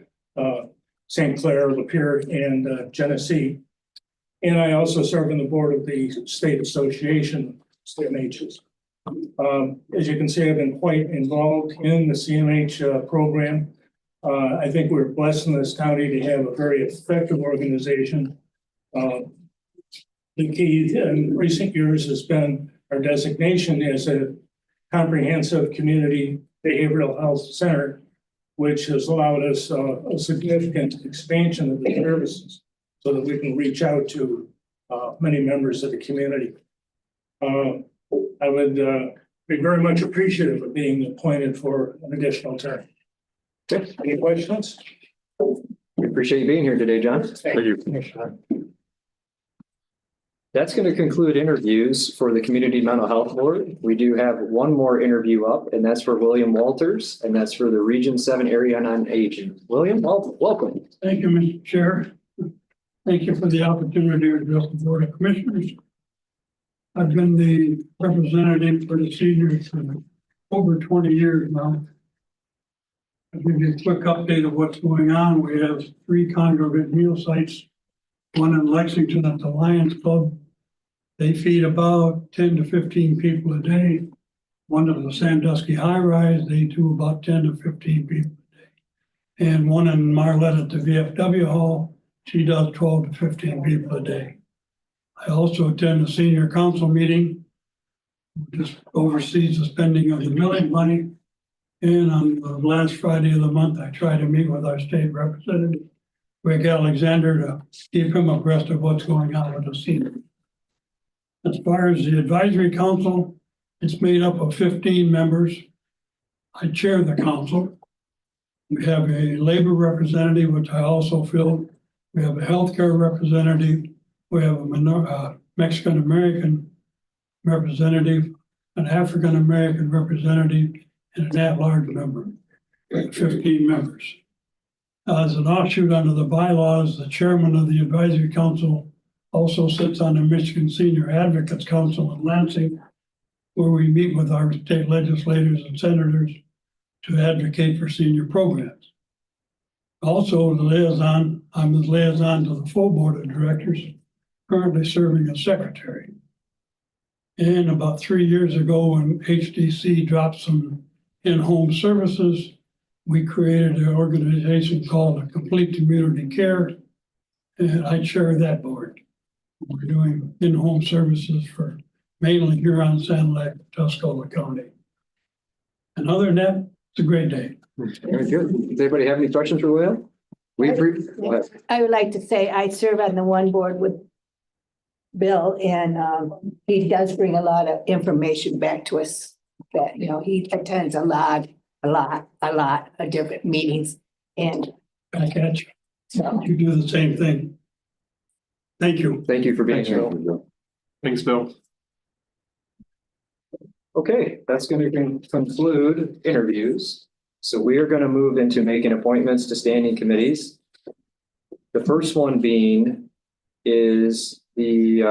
Speaker 11: St. Clair, Lapeer, and Genesee. And I also serve on the board of the state association, CMHs. As you can see, I've been quite involved in the CMH program. I think we're blessed in this county to have a very effective organization. The key in recent years has been our designation as a comprehensive community behavioral health center, which has allowed us a significant expansion of the services so that we can reach out to many members of the community. I would be very much appreciative of being appointed for an additional term. Any questions?
Speaker 4: We appreciate you being here today, John.
Speaker 7: Thank you.
Speaker 4: That's going to conclude interviews for the Community Mental Health Board. We do have one more interview up, and that's for William Walters, and that's for the Region 7 Area on Aging. William, welcome.
Speaker 11: Thank you, Mr. Chair. Thank you for the opportunity to address the Board of Commissioners. I've been the representative for the seniors for over 20 years now. I'll give you a quick update of what's going on. We have 3 congregate meal sites, one in Lexington at the Lions Club. They feed about 10 to 15 people a day. One of the Sandusky High Rise, they do about 10 to 15 people a day. And one in Marlette at the VFW Hall, she does 12 to 15 people a day. I also attend the senior council meeting, which oversees the spending of the milling money. And on the last Friday of the month, I try to meet with our state representative, Rick Alexander, to keep him abreast of what's going on with the seniors. As far as the advisory council, it's made up of 15 members. I chair the council. We have a labor representative, which I also fill. We have a healthcare representative. We have a Mexican-American representative, an African-American representative, and an at-large member, 15 members. As an offshoot under the bylaws, the chairman of the advisory council also sits on the Michigan Senior Advocates Council in Lansing, where we meet with our state legislators and senators to advocate for senior programs. Also, the liaison, I'm the liaison to the full board of directors, currently serving as secretary. And about 3 years ago, when HDC dropped some in-home services, we created an organization called a Complete Community Care, and I chair that board. We're doing in-home services for mainly Huron, Sand Lake, Tuscola County. And other than that, it's a great day.
Speaker 4: Very good. Does anybody have any questions for William?
Speaker 6: I would like to say I serve on the one board with Bill, and he does bring a lot of information back to us that, you know, he attends a lot of different meetings, and
Speaker 11: I catch you.
Speaker 6: so.
Speaker 11: You do the same thing. Thank you.
Speaker 4: Thank you for being
Speaker 7: Thanks,
Speaker 4: here.
Speaker 7: Thanks, Bill.
Speaker 4: Okay, that's going to conclude interviews. So we are going to move into making appointments to standing committees. The first one being is the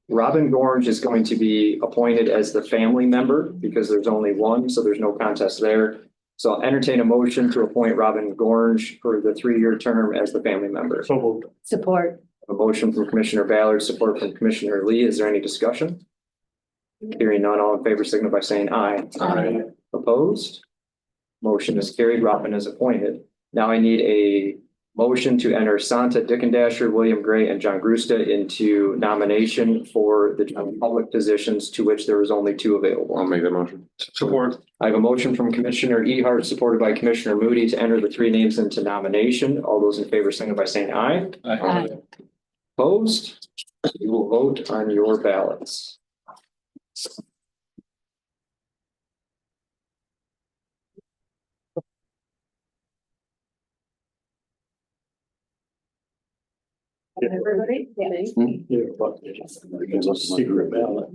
Speaker 4: Robin Gorge is going to be appointed as the family member because there's only one, so there's no contest there. So I'll entertain a motion to appoint Robin Gorge for the 3-year term as the family member.
Speaker 1: So moved.
Speaker 6: Support.
Speaker 4: A motion from Commissioner Ballard, support from Commissioner Lee. Is there any discussion? Hearing none, all in favor signify by saying aye. Opposed? Motion is carried. Robin is appointed. Now I need a motion to enter Santa Dickendasher, William Gray, and John Grusta into nomination for the general public positions to which there is only two available.
Speaker 5: I'll make that motion.
Speaker 7: Support.
Speaker 4: I have a motion from Commissioner Ehart, supported by Commissioner Moody, to enter the three names into nomination. All those in favor signify by saying aye.
Speaker 6: Aye.
Speaker 4: Opposed? You will vote on your ballots.
Speaker 6: Everybody? Yeah.
Speaker 1: Yeah, but it's a secret ballot.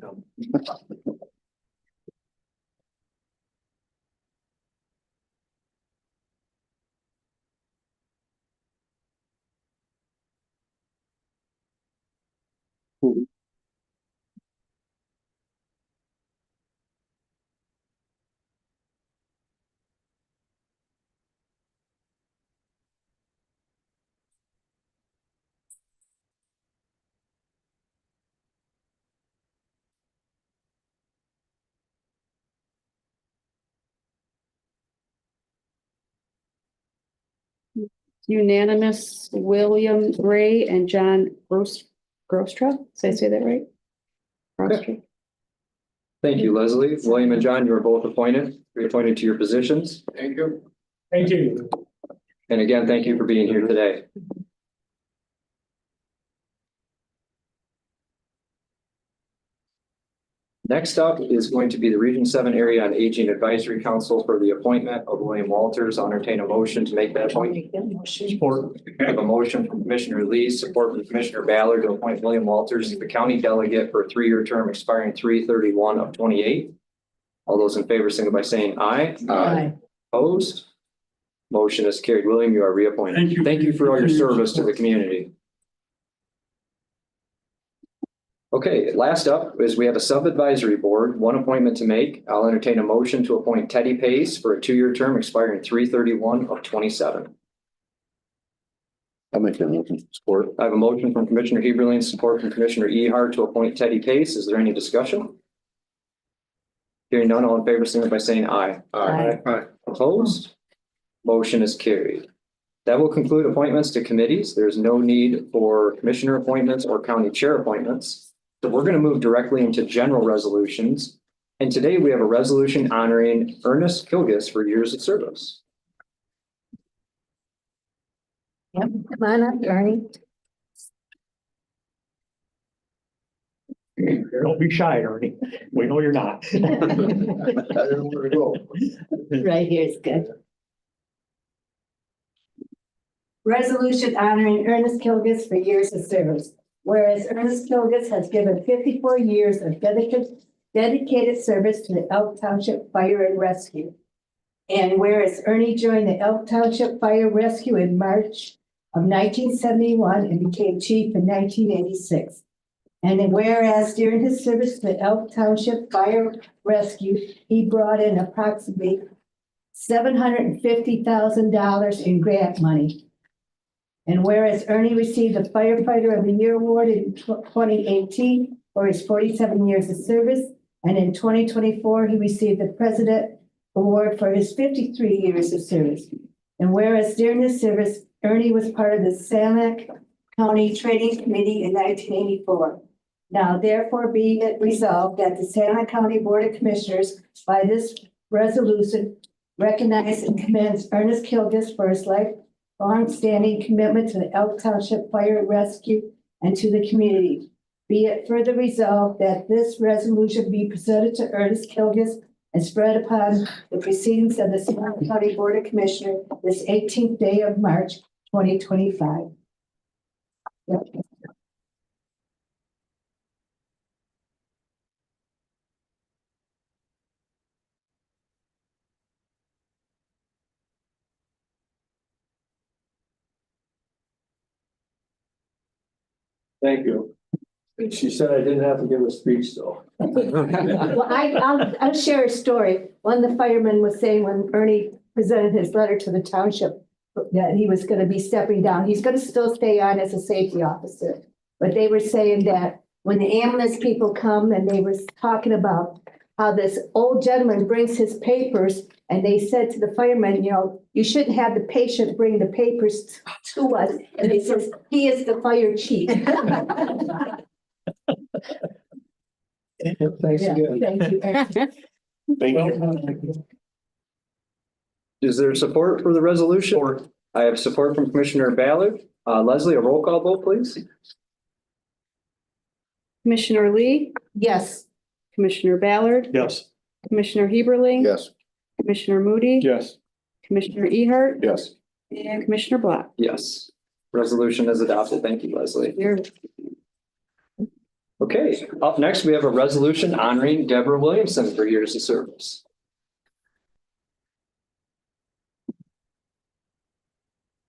Speaker 3: Unanimous, William Gray and John Grostra. Did I say that right? Grostra.
Speaker 4: Thank you, Leslie. William and John, you are both reappointed to your positions.
Speaker 11: Thank you.
Speaker 1: Thank you.
Speaker 4: And again, thank you for being here today. Next up is going to be the Region 7 Area on Aging Advisory Council for the appointment of William Walters. I'll entertain a motion to make that appointment.
Speaker 1: Support.
Speaker 4: I have a motion from Commissioner Lee, support from Commissioner Ballard to appoint William Walters as the county delegate for a 3-year term expiring 3/31 of 28. All those in favor signify by saying aye.
Speaker 6: Aye.
Speaker 4: Opposed? Motion is carried. William, you are reappointed.
Speaker 1: Thank you.
Speaker 4: Thank you for all your service to the community. Okay, last up is we have a sub-advisory board, one appointment to make. I'll entertain a motion to appoint Teddy Pace for a 2-year term expiring 3/31 of 27.
Speaker 2: I'll make that motion.
Speaker 4: Support. I have a motion from Commissioner Heberlein, support from Commissioner Ehart to appoint Teddy Pace. Is there any discussion? Hearing none, all in favor, signify by saying aye.
Speaker 6: Aye.
Speaker 4: Opposed? Motion is carried. That will conclude appointments to committees. There's no need for commissioner appointments or county chair appointments. So we're going to move directly into general resolutions. And today we have a resolution honoring Ernest Kilgus for years of service.
Speaker 6: Yep, come on up, Ernie.
Speaker 1: Don't be shy, Ernie. We know you're not. I don't know where to go.
Speaker 6: Right here is good. Resolution honoring Ernest Kilgus for years of service. Whereas Ernest Kilgus has given 54 years of dedicated service to the Elk Township Fire and Rescue. And whereas Ernie joined the Elk Township Fire Rescue in March of 1971 and became chief in 1986. And whereas during his service to the Elk Township Fire Rescue, he brought in approximately $750,000 in grant money. And whereas Ernie received the Firefighter of the Year Award in 2018 for his 47 years of service, and in 2024, he received the President Award for his 53 years of service. And whereas during his service, Ernie was part of the Sanilac County Training Committee in 1984. Now therefore be it resolved that the Sanilac County Board of Commissioners by this resolution recognize and commends Ernest Kilgus for his long-standing commitment to the Elk Township Fire Rescue and to the community. Be it further resolved that this resolution be presented to Ernest Kilgus and spread upon the proceedings of the Sanilac County Board of Commissioners this 18th day of March, 2025. Yep.
Speaker 1: Thank you. She said I didn't have to give a speech though.
Speaker 6: Well, I'll share a story. One of the firemen was saying when Ernie presented his letter to the township that he was going to be stepping down. He's going to still stay on as a safety officer. But they were saying that when the ambulance people come and they were talking about how this old gentleman brings his papers and they said to the firemen, you know, you shouldn't have the patient bring the papers to us. And he says, he is the fire chief.
Speaker 4: Thanks
Speaker 6: Yeah,
Speaker 4: again.
Speaker 6: thank you.
Speaker 7: Thank you.
Speaker 4: Is there support for the resolution? I have support from Commissioner Ballard. Leslie, a roll call vote, please.
Speaker 3: Commissioner Lee,
Speaker 6: Yes.
Speaker 3: Commissioner Ballard,
Speaker 1: Yes.
Speaker 3: Commissioner Heberling.
Speaker 2: Yes.
Speaker 3: Commissioner Moody.
Speaker 7: Yes.
Speaker 3: Commissioner Ehart,
Speaker 7: Yes.
Speaker 3: and Commissioner Block.
Speaker 4: Yes. Resolution is adopted. Thank you, Leslie.
Speaker 3: You're
Speaker 4: Okay, up next, we have a resolution honoring Deborah Williamson for years of service.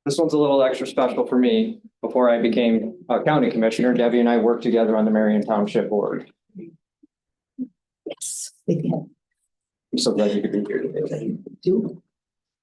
Speaker 4: This one's a little extra special for me. Before I became a county commissioner, Debbie and I worked together on the Marion Township Board.
Speaker 6: Yes. We can
Speaker 4: I'm so glad you could be here today.
Speaker 6: do.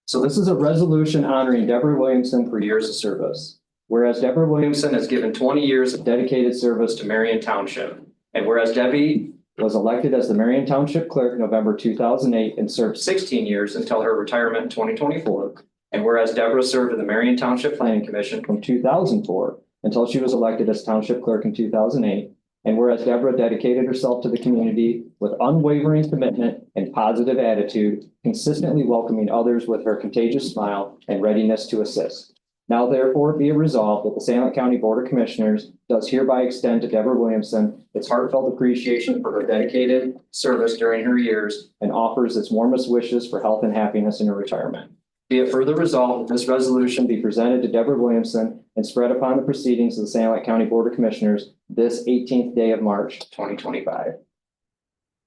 Speaker 4: So this is a resolution honoring Deborah Williamson for years of service. Whereas Deborah Williamson has given 20 years of dedicated service to Marion Township. And whereas Debbie was elected as the Marion Township Clerk November 2008 and served 16 years until her retirement in 2024. And whereas Deborah served in the Marion Township Planning Commission from 2004 until she was elected as Township Clerk in 2008. And whereas Deborah dedicated herself to the community with unwavering commitment and positive attitude, consistently welcoming others with her contagious smile and readiness to assist. Now therefore be it resolved that the San Luis County Board of Commissioners does hereby extend to Deborah Williamson its heartfelt appreciation for her dedicated service during her years and offers its warmest wishes for health and happiness in her retirement. Be it further resolved that this resolution be presented to Deborah Williamson and spread upon the proceedings of the San Luis County Board of Commissioners this 18th day of March, 2025.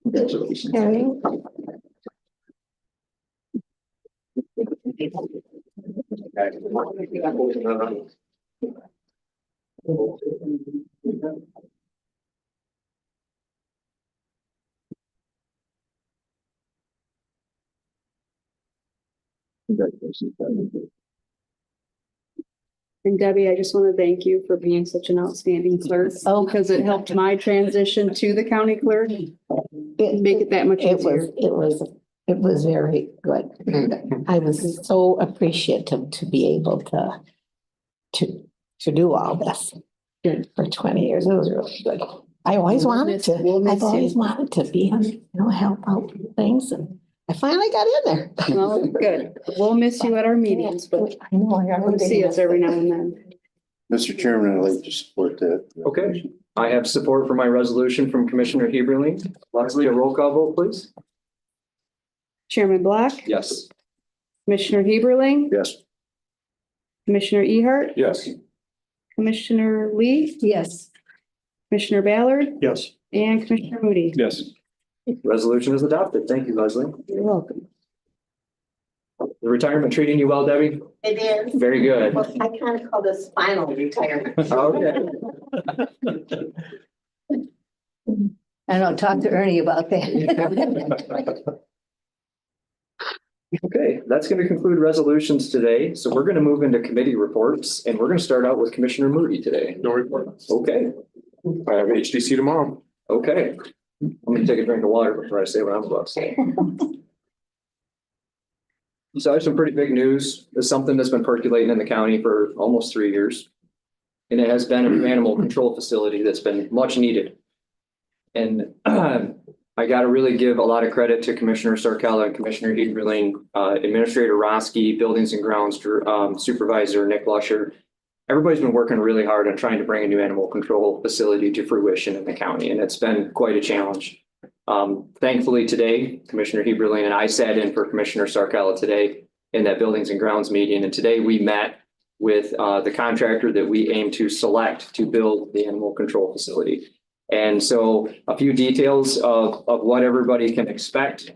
Speaker 4: Congratulations.
Speaker 3: And Debbie, I just want to thank you for being such an outstanding clerk.
Speaker 6: Oh.
Speaker 3: Because it helped my transition to the county clerk. Make it that much easier.
Speaker 12: It was very good. I was so appreciative to be able to do all this for 20 years. It was really good. I always wanted to, I've always wanted to be, help out with things, and I finally got in there.
Speaker 3: Well, good. We'll miss you at our meetings, but
Speaker 12: I know, I got
Speaker 3: come see us every now and then.
Speaker 2: Mr. Chairman, I'd like to support that.
Speaker 4: Okay. I have support for my resolution from Commissioner Heberling. Leslie, a roll call vote, please.
Speaker 3: Chairman Block,
Speaker 4: Yes.
Speaker 3: Commissioner Heberling,
Speaker 2: Yes.
Speaker 3: Commissioner Ehart,
Speaker 7: Yes.
Speaker 3: Commissioner Lee,
Speaker 6: Yes.
Speaker 3: Commissioner Ballard,
Speaker 1: Yes.
Speaker 3: and Commissioner Moody.
Speaker 7: Yes.
Speaker 4: Resolution is adopted. Thank you, Leslie.
Speaker 3: You're welcome.
Speaker 4: The retirement treating you well, Debbie?
Speaker 12: It is.
Speaker 4: Very good.
Speaker 12: Well, I kind of call this final retirement.
Speaker 4: Okay.
Speaker 6: I don't know, talk to Ernie about that.
Speaker 4: Okay, that's going to conclude resolutions today. So we're going to move into committee reports and we're going to start out with Commissioner Moody today.
Speaker 7: No report.
Speaker 4: Okay,
Speaker 7: I have HDC tomorrow.
Speaker 4: okay. I'm going to take a drink of water before I say what I'm about to say. So I have some pretty big news. It's something that's been percolating in the county for almost 3 years. And it has been an animal control facility that's been much needed. And I got to really give a lot of credit to Commissioner Sarkella and Commissioner Heberling, Administrator Roski, Buildings and Grounds Supervisor Nick Lusher. Everybody's been working really hard on trying to bring a new animal control facility to fruition in the county, and it's been quite a challenge. Thankfully today, Commissioner Heberling and I sat in for Commissioner Sarkella today in that Buildings and Grounds meeting, and today we met with the contractor that we aim to select to build the animal control facility. And so a few details of what everybody can expect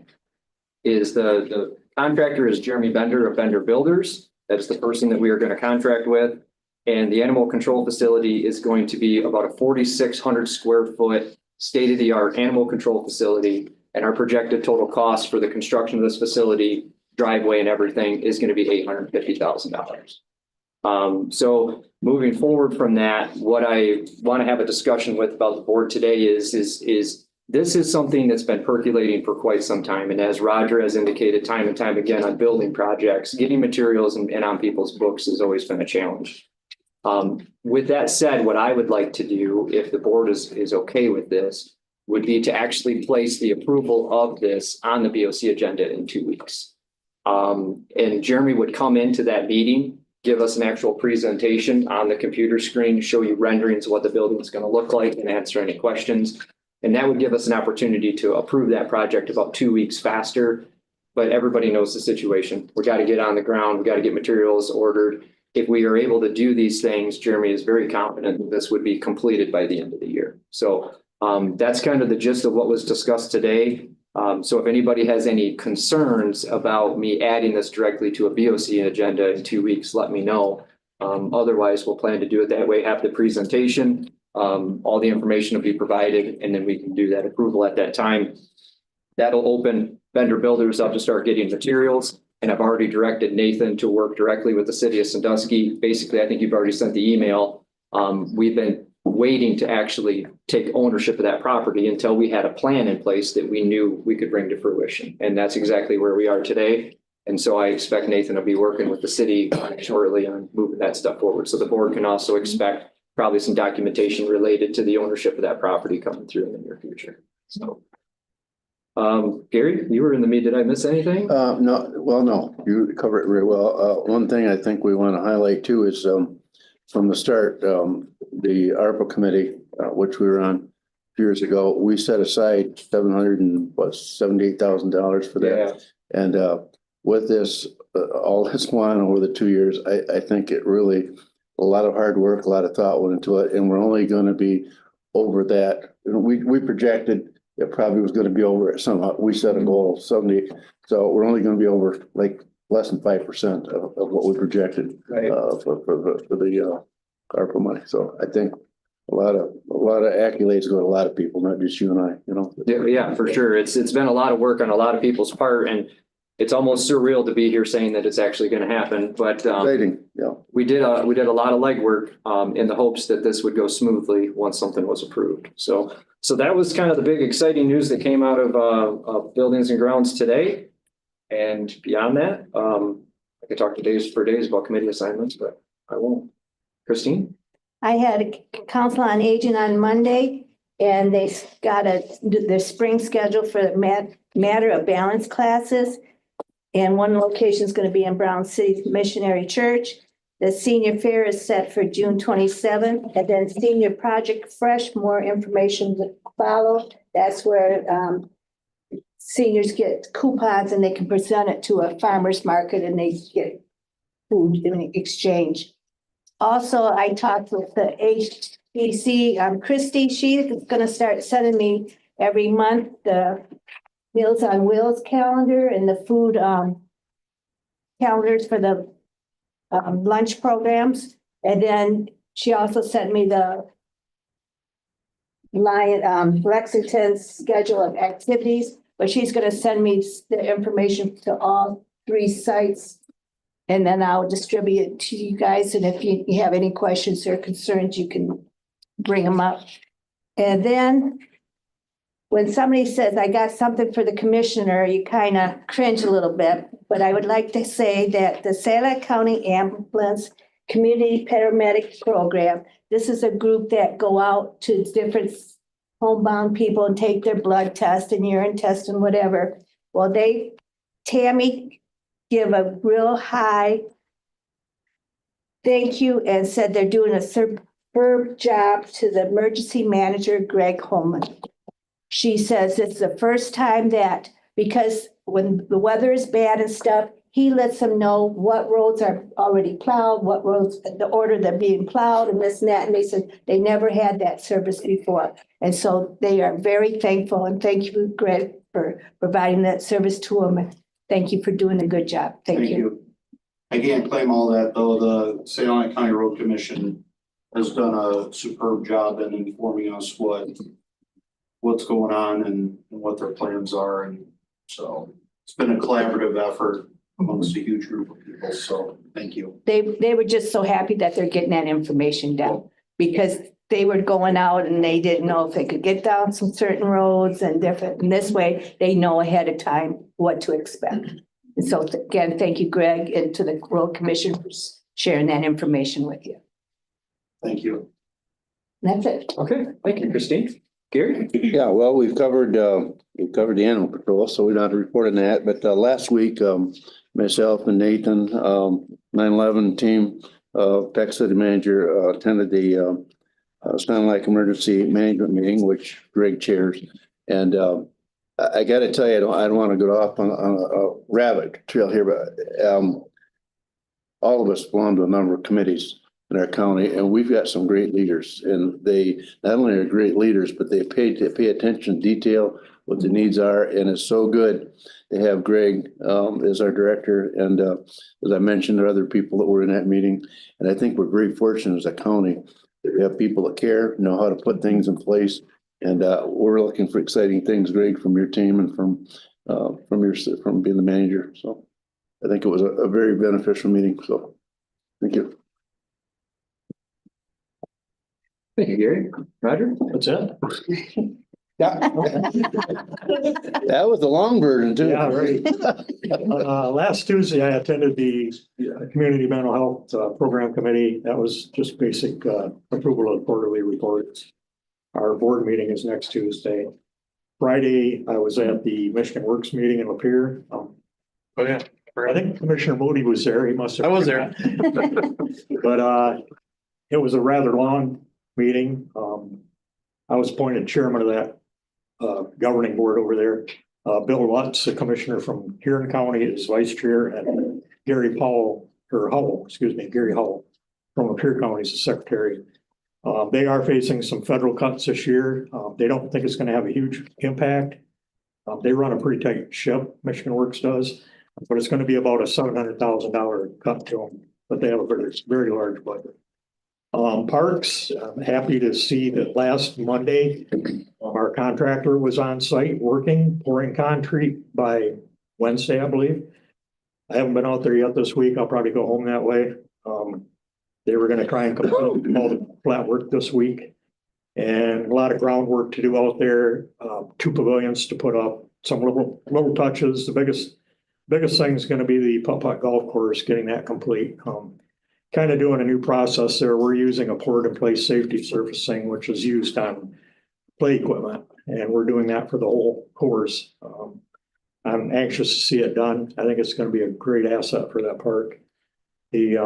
Speaker 4: is the contractor is Jeremy Bender of Bender Builders. That's the person that we are going to contract with. And the animal control facility is going to be about a 4,600 square foot state-of-the-art animal control facility. And our projected total cost for the construction of this facility, driveway and everything, is going to be $850,000. So moving forward from that, what I want to have a discussion with about the board today is this is something that's been percolating for quite some time. And as Roger has indicated time and time again on building projects, getting materials and on people's books has always been a challenge. With that said, what I would like to do, if the board is okay with this, would be to actually place the approval of this on the BOC agenda in 2 weeks. And Jeremy would come into that meeting, give us an actual presentation on the computer screen, show you renderings of what the building is going to look like and answer any questions. And that would give us an opportunity to approve that project about 2 weeks faster. But everybody knows the situation. We got to get on the ground. We got to get materials ordered. If we are able to do these things, Jeremy is very confident that this would be completed by the end of the year. So that's kind of the gist of what was discussed today. So if anybody has any concerns about me adding this directly to a BOC agenda in 2 weeks, let me know. Otherwise, we'll plan to do it that way, have the presentation, all the information will be provided, and then we can do that approval at that time. That'll open vendor builders up to start getting materials. And I've already directed Nathan to work directly with the city of Sandusky. Basically, I think you've already sent the email. We've been waiting to actually take ownership of that property until we had a plan in place that we knew we could bring to fruition. And that's exactly where we are today. And so I expect Nathan will be working with the city shortly on moving that stuff forward. So the board can also expect probably some documentation related to the ownership of that property coming through in the near future. So. Gary, you were in the meeting. Did I miss anything?
Speaker 2: No, you covered it very well. One thing I think we want to highlight too is, from the start, the ARPA committee, which we were on years ago, we set aside $778,000 for that.
Speaker 4: Yeah.
Speaker 2: And, with this, all that's gone on over the 2 years, I think it really, a lot of hard work, a lot of thought went into it, and we're only going to be over that. We projected it probably was going to be over it somehow. We set a goal of 70. So we're only going to be over like less than 5% of what we projected,
Speaker 4: Right.
Speaker 2: For the ARPA money. So I think a lot of accolades go to a lot of people, not just you and I, you know.
Speaker 4: Yeah, for sure. It's been a lot of work on a lot of people's part, and it's almost surreal to be here saying that it's actually going to happen. But
Speaker 2: Exciting, yeah.
Speaker 4: we did a lot of legwork in the hopes that this would go smoothly once something was approved. So that was kind of the big exciting news that came out of Buildings and Grounds today. And beyond that, I could talk for days about committee assignments, but I won't. Christine?
Speaker 6: I had a council on aging on Monday, and they got their spring schedule for the matter of balance classes. And one location is going to be in Brown City Missionary Church. The senior fair is set for June 27th, and then senior project fresh, more information to follow. That's where seniors get coupons and they can present it to a farmer's market and they get food in exchange. Also, I talked with the HBC, Christy. She's going to start sending me every month the Meals on Wheels calendar and the food calendars for the lunch programs. And then she also sent me the Lexington's schedule of activities, but she's going to send me the information to all 3 sites. And then I'll distribute it to you guys. And if you have any questions or concerns, you can bring them up. And then when somebody says, I got something for the commissioner, you kind of cringe a little bit. But I would like to say that the Saliak County Ambulance Community Paramedic Program, this is a group that go out to different homebound people and take their blood test and urine test and whatever. Well, Tammy give a real high thank you and said they're doing a superb job to the emergency manager, Greg Holman. She says it's the first time that, because when the weather is bad and stuff, he lets them know what roads are already plowed, what roads, the order they're being plowed and this and that. And they said they never had that service before. And so they are very thankful. And thank you, Greg, for providing that service to them. And thank you for doing a good job. Thank you.
Speaker 13: I can't claim all that, though. The Saliak County Road Commission has done a superb job in informing us what's going on and what their plans are. And so it's been a collaborative effort amongst a huge group of people. So thank you.
Speaker 6: They were just so happy that they're getting that information down because they were going out and they didn't know if they could get down some certain roads and different, and this way they know ahead of time what to expect. And so again, thank you, Greg, and to the road commission for sharing that information with you.
Speaker 13: Thank you.
Speaker 6: That's it.
Speaker 4: Okay, thank you, Christine. Gary?
Speaker 2: Yeah, well, we've covered the animal control, so we don't have to report on that. But last week, myself and Nathan, 9/11 team, Peck City manager, attended the Sound Like Emergency Management meeting, which Greg chairs. And I got to tell you, I don't want to go off on a rabbit trail here, but all of us belong to a number of committees in our county, and we've got some great leaders. And they not only are great leaders, but they pay attention to detail, what the needs are, and it's so good to have Greg as our director. And as I mentioned, there are other people that were in that meeting, and I think we're very fortunate as a county that we have people that care, know how to put things in place. And we're looking for exciting things, Greg, from your team and from being the manager. So I think it was a very beneficial meeting. So thank you.
Speaker 4: Thank you, Gary. Roger?
Speaker 1: That's it.
Speaker 2: Yeah. That was the long version too.
Speaker 1: Yeah, right. Last Tuesday, I attended the Community Mental Health Program Committee. That was just basic approval of quarterly reports. Our board meeting is next Tuesday. Friday, I was at the Michigan Works meeting in Lapeer.
Speaker 7: Oh, yeah.
Speaker 1: I think Commissioner Moody was there. He must have.
Speaker 7: I was there.
Speaker 1: But it was a rather long meeting. I was appointed chairman of that governing board over there. Bill Lutz, a commissioner from Huron County, is vice chair, and Gary Howell from Lapeer County is the secretary. They are facing some federal cuts this year. They don't think it's going to have a huge impact. They run a pretty tight ship, Michigan Works does, but it's going to be about a $700,000 cut to them, but they have a very, very large budget. Parks, I'm happy to see that last Monday, our contractor was on site working, pouring concrete by Wednesday, I believe. I haven't been out there yet this week. I'll probably go home that way. They were gonna try and complete all the flat work this week. And a lot of groundwork to do out there, 2 pavilions to put up, some little touches. The biggest thing is gonna be the putt-putt golf course, getting that complete. Kind of doing a new process there. We're using a port-in-place safety surfacing, which is used on play equipment, and we're doing that for the whole course. I'm anxious to see it done. I think it's gonna be a great asset for that park. The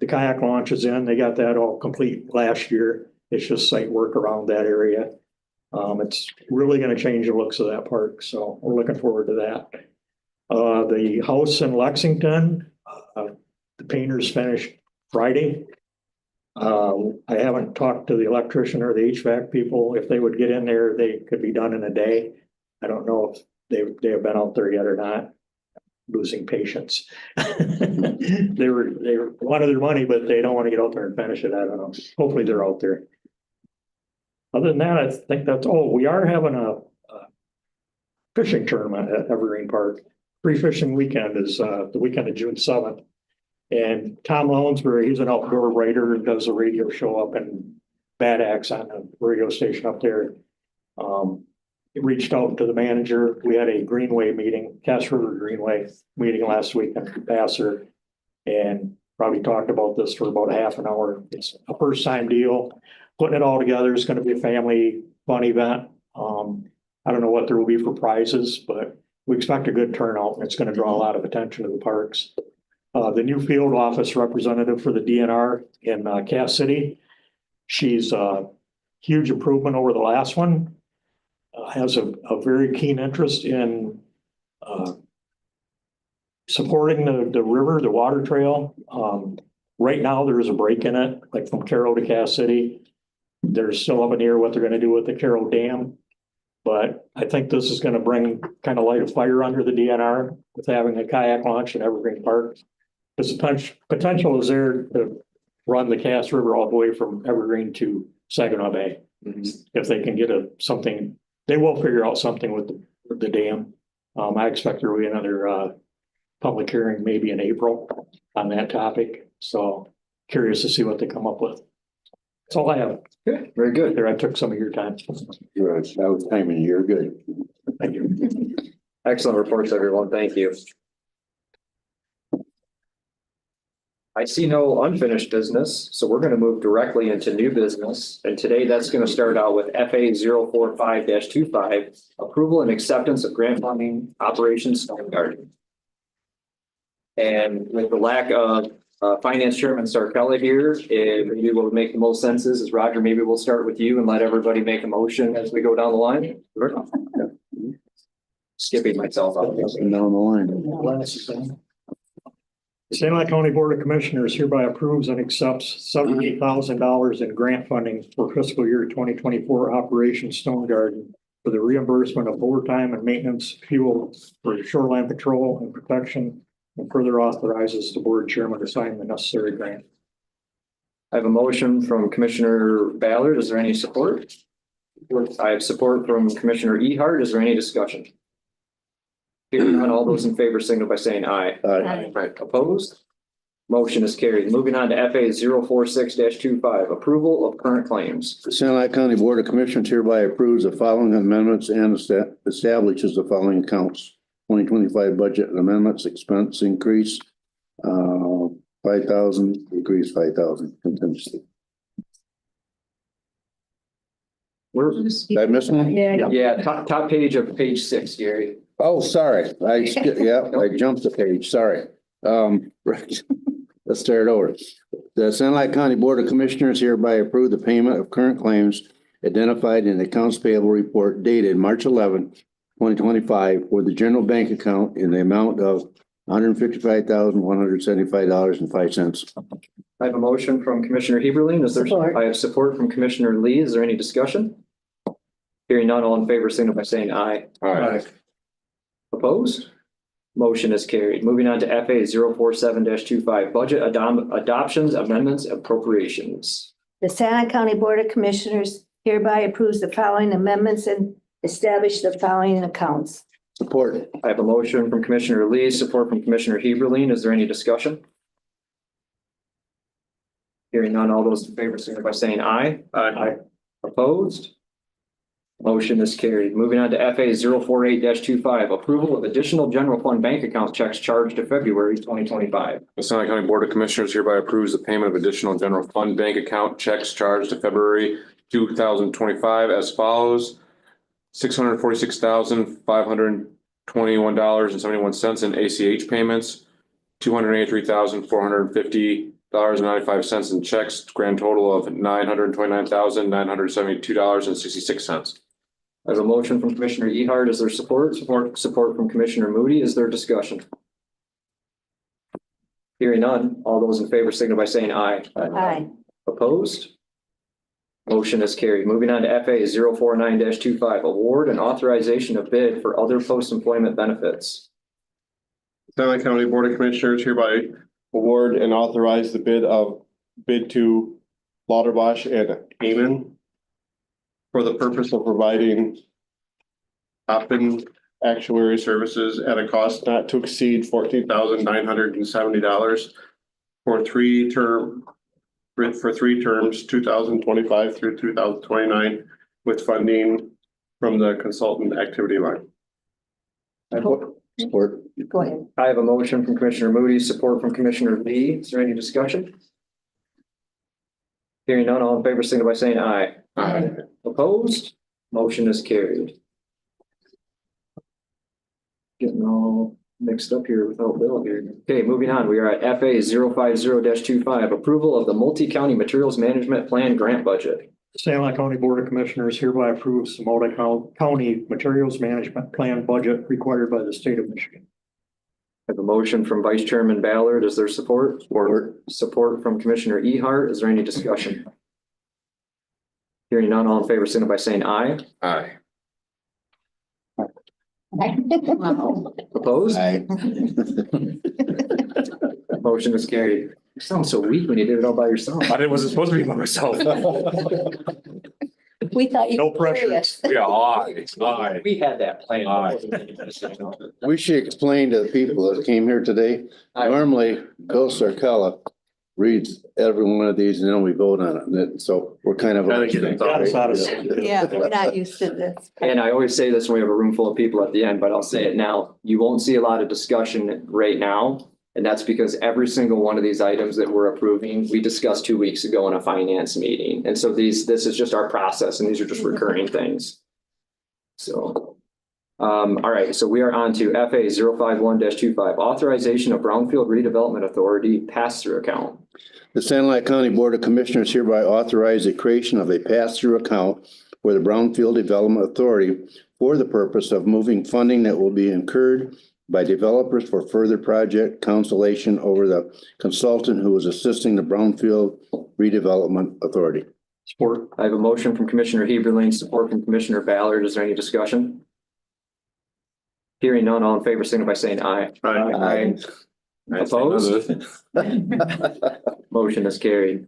Speaker 1: kayak launch is in. They got that all complete last year. It's just site work around that area. It's really gonna change the looks of that park, so we're looking forward to that. The house in Lexington, the painters finished Friday. I haven't talked to the electrician or the HVAC people. If they would get in there, they could be done in a day. I don't know if they have been out there yet or not. Losing patience. They wanted their money, but they don't want to get out there and finish it. I don't know. Hopefully they're out there. Other than that, I think that's all. We are having a fishing tournament at Evergreen Park. Free fishing weekend is the weekend of June 7th. And Tom Lounsbury, he's an outdoor writer and does a radio show up in Bad Axe on a radio station up there. He reached out to the manager. We had a Greenway meeting, Cass River Greenway meeting last week in Vassar, and probably talked about this for about a half an hour. It's a first time deal. Putting it all together is going to be a family fun event. I don't know what there will be for prizes, but we expect a good turnout, and it's going to draw a lot of attention to the parks. The new field office representative for the DNR in Cass City, she's a huge improvement over the last one. Has a very keen interest in supporting the river, the water trail. Right now, there is a break in it, like from Carroll to Cass City. They're still up in the air what they're going to do with the Carroll Dam. But I think this is going to bring kind of light a fire under the DNR with having a kayak launch in Evergreen Park. The potential is there to run the Cass River all the way from Evergreen to Saginaw Bay. If they can get something, they will figure out something with the dam. I expect there will be another public hearing maybe in April on that topic. So curious to see what they come up with. That's all I have.
Speaker 4: Good, very good.
Speaker 1: There, I took some of your time.
Speaker 2: Right, that was timing, you're good.
Speaker 1: Thank you.
Speaker 4: Excellent reports, everyone. Thank you. I see no unfinished business, so we're going to move directly into new business. And today that's going to start out with FA 045-25, approval and acceptance of grant funding operations Stone Garden. And with the lack of Finance Chairman Sarkella here, maybe what would make the most sense is Roger, maybe we'll start with you and let everybody make a motion as we go down the line. Skipping myself out.
Speaker 2: Down the line.
Speaker 1: St. Louis County Board of Commissioners hereby approves and accepts $78,000 in grant funding for fiscal year 2024 Operation Stone Garden for the reimbursement of overtime and maintenance fuel for shoreline patrol and protection, and further authorizes the board chairman to sign the necessary grant.
Speaker 4: I have a motion from Commissioner Ballard. Is there any support? I have support from Commissioner Ehart. Is there any discussion? Hearing none, all those in favor signal by saying aye.
Speaker 2: Aye.
Speaker 4: Opposed? Motion is carried. Moving on to FA 046-25, approval of current claims.
Speaker 2: The Santa Clara County Board of Commissioners hereby approves the following amendments and establishes the following accounts. 2025 budget amendments, expense increase, 5,000, decrease 5,000 contingency. Did I miss one?
Speaker 4: Yeah, top page of page 6, Gary.
Speaker 2: Oh, sorry. I jumped the page. Sorry. Right. Let's start over. The Santa Clara County Board of Commissioners hereby approve the payment of current claims identified in the accounts payable report dated March 11, 2025 for the general bank account in the amount of $155,175.05.
Speaker 4: I have a motion from Commissioner Heberlin. Is there support? I have support from Commissioner Lee. Is there any discussion? Hearing none, all in favor signal by saying aye.
Speaker 7: Aye.
Speaker 4: Opposed? Motion is carried. Moving on to FA 047-25, budget adoptions, amendments, appropriations.
Speaker 6: The Santa County Board of Commissioners hereby approves the following amendments and establish the following accounts.
Speaker 2: Support.
Speaker 4: I have a motion from Commissioner Lee, support from Commissioner Heberlin. Is there any discussion? Hearing none, all those in favor signal by saying aye.
Speaker 7: Aye.
Speaker 4: Opposed? Motion is carried. Moving on to FA 048-25, approval of additional general fund bank account checks charged to February 2025.
Speaker 7: The Santa Clara County Board of Commissioners hereby approves the payment of additional general fund bank account checks charged to February 2025 as follows. $646,521.71 in ACH payments, $283,450.95 in checks, grand total of $929,972.66.
Speaker 4: I have a motion from Commissioner Ehart. Is there support? Support from Commissioner Moody. Is there discussion? Hearing none, all those in favor signal by saying aye.
Speaker 6: Aye.
Speaker 4: Opposed? Motion is carried. Moving on to FA 049-25, award and authorization of bid for other post-employment benefits.
Speaker 7: Santa Clara County Board of Commissioners hereby award and authorize the bid to Lauterbach and Amen for the purpose of providing Oppen actuary services at a cost not to exceed $14,970 for three terms, 2025 through 2029, with funding from the consultant activity line.
Speaker 2: Support.
Speaker 6: Go ahead.
Speaker 4: I have a motion from Commissioner Moody, support from Commissioner Lee. Is there any discussion? Hearing none, all in favor signal by saying aye.
Speaker 7: Aye.
Speaker 4: Opposed? Motion is carried. Getting all mixed up here without Bill here. Okay, moving on. We are at FA 050-25, approval of the multi-county materials management plan grant budget.
Speaker 1: St. Louis County Board of Commissioners hereby approves the multi-county materials management plan budget required by the state of Michigan.
Speaker 4: I have a motion from Vice Chairman Ballard. Is there support? Support from Commissioner Ehart. Is there any discussion? Hearing none, all in favor, signal by saying aye.
Speaker 7: Aye.
Speaker 4: Opposed?
Speaker 2: Aye.
Speaker 4: Motion is carried. You sound so weak when you did it all by yourself.
Speaker 8: I wasn't supposed to be by myself.
Speaker 6: We thought you.
Speaker 1: No pressure.
Speaker 8: Yeah, aye.
Speaker 4: We had that plan.
Speaker 2: We should explain to the people that came here today. Normally, Bill Sarkella reads every one of these and then we vote on it. And then- so we're kind of.
Speaker 7: Gotta get it
Speaker 1: Got us out of sync.
Speaker 6: Yeah, we're not used to this.
Speaker 4: And I always say this when we have a room full of people at the end, but I'll say it now. You won't see a lot of discussion right now. And that's because every single one of these items that we're approving, we discussed 2 weeks ago in a finance meeting. And so this is just our process and these are just recurring things. So, all right, so we are on to FA 051-25, authorization of Brownfield Redevelopment Authority pass-through account.
Speaker 2: The Sanilac County Board of Commissioners hereby authorize the creation of a pass-through account for the Brownfield Development Authority for the purpose of moving funding that will be incurred by developers for further project consultation over the consultant who is assisting the Brownfield Redevelopment Authority.
Speaker 1: Support.
Speaker 4: I have a motion from Commissioner Heberlein, support from Commissioner Ballard. Is there any discussion? Hearing none, all in favor, signify by saying aye.
Speaker 2: Aye.
Speaker 4: Opposed? Motion is carried.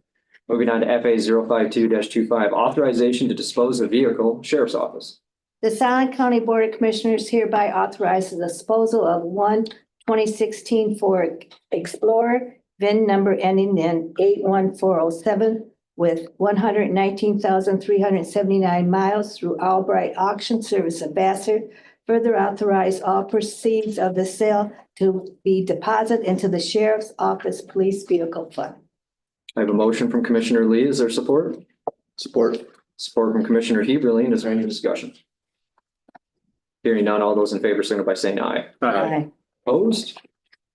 Speaker 4: Moving on to FA 052-25, authorization to dispose of vehicle, Sheriff's Office.
Speaker 6: The Silent County Board of Commissioners hereby authorizes the disposal of 2016 Ford Explorer, VIN number ending in 81407 with 119,379 miles through Albright Auction Service of Vassar. Further authorize all proceeds of the sale to be deposited into the Sheriff's Office Police Vehicle Fund.
Speaker 4: I have a motion from Commissioner Lee. Is there support?
Speaker 2: Support.
Speaker 4: Support from Commissioner Heberlein. Is there any discussion? Hearing none, all those in favor signify by saying aye.
Speaker 6: Aye.
Speaker 4: Opposed?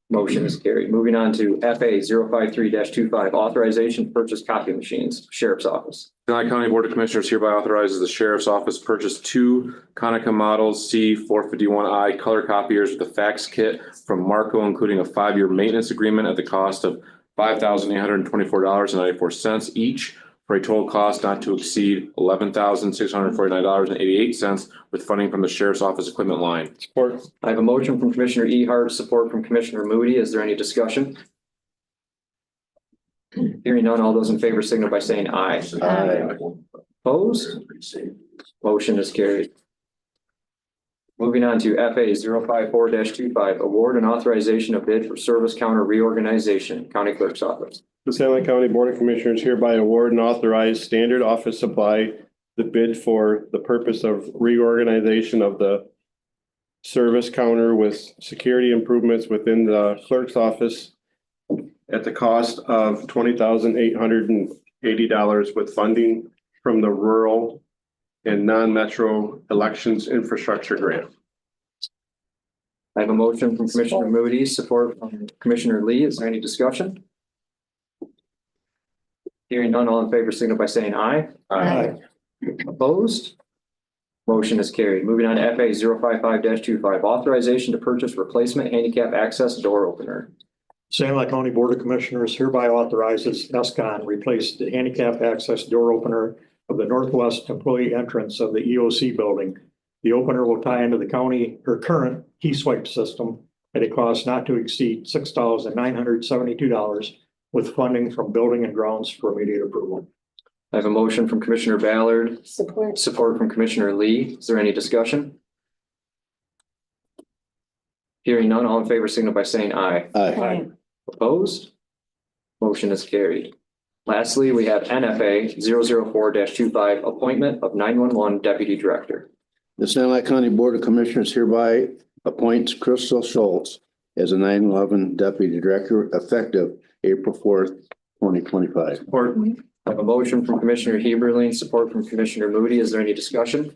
Speaker 4: Motion is carried. Moving on to FA 053-25, authorization to purchase copy machines, Sheriff's Office.
Speaker 5: Lehigh County Board of Commissioners hereby authorizes the Sheriff's Office purchase 2 Konica models C451I color copiers with a fax kit from Marco, including a 5-year maintenance agreement at the cost of $5,824.94 each, for a total cost not to exceed $11,649.88 with funding from the Sheriff's Office equipment line.
Speaker 7: Support.
Speaker 4: I have a motion from Commissioner Ehart, support from Commissioner Moody. Is there any discussion? Hearing none, all those in favor signify by saying aye.
Speaker 2: Aye.
Speaker 4: Opposed? Motion is carried. Moving on to FA 054-25, award and authorization of bid for service counter reorganization, County Clerk's Office.
Speaker 7: The Sanilac County Board of Commissioners hereby award and authorize Standard Office Supply the bid for the purpose of reorganization of the service counter with security improvements within the clerk's office at the cost of $20,880 with funding from the rural and non-metro elections infrastructure grant.
Speaker 4: I have a motion from Commissioner Moody, support from Commissioner Lee. Is there any discussion? Hearing none, all in favor signify by saying aye.
Speaker 6: Aye.
Speaker 4: Opposed? Motion is carried. Moving on to FA 055-25, authorization to purchase replacement handicap access door opener.
Speaker 1: Sanilac County Board of Commissioners hereby authorizes ESCON replace the handicap access door opener of the northwest employee entrance of the EOC building. The opener will tie into the county or current key swipe system at a cost not to exceed $6,972 with funding from Building and Grounds for immediate approval.
Speaker 4: I have a motion from Commissioner Ballard,
Speaker 6: Support.
Speaker 4: support from Commissioner Lee. Is there any discussion? Hearing none, all in favor signify by saying aye.
Speaker 2: Aye.
Speaker 4: Opposed? Motion is carried. Lastly, we have NFA 004-25, appointment of 911 Deputy Director.
Speaker 2: The Sanilac County Board of Commissioners hereby appoints Crystal Schultz as a 911 Deputy Director effective April 4th, 2025.
Speaker 7: Support.
Speaker 4: I have a motion from Commissioner Heberlein, support from Commissioner Moody. Is there any discussion?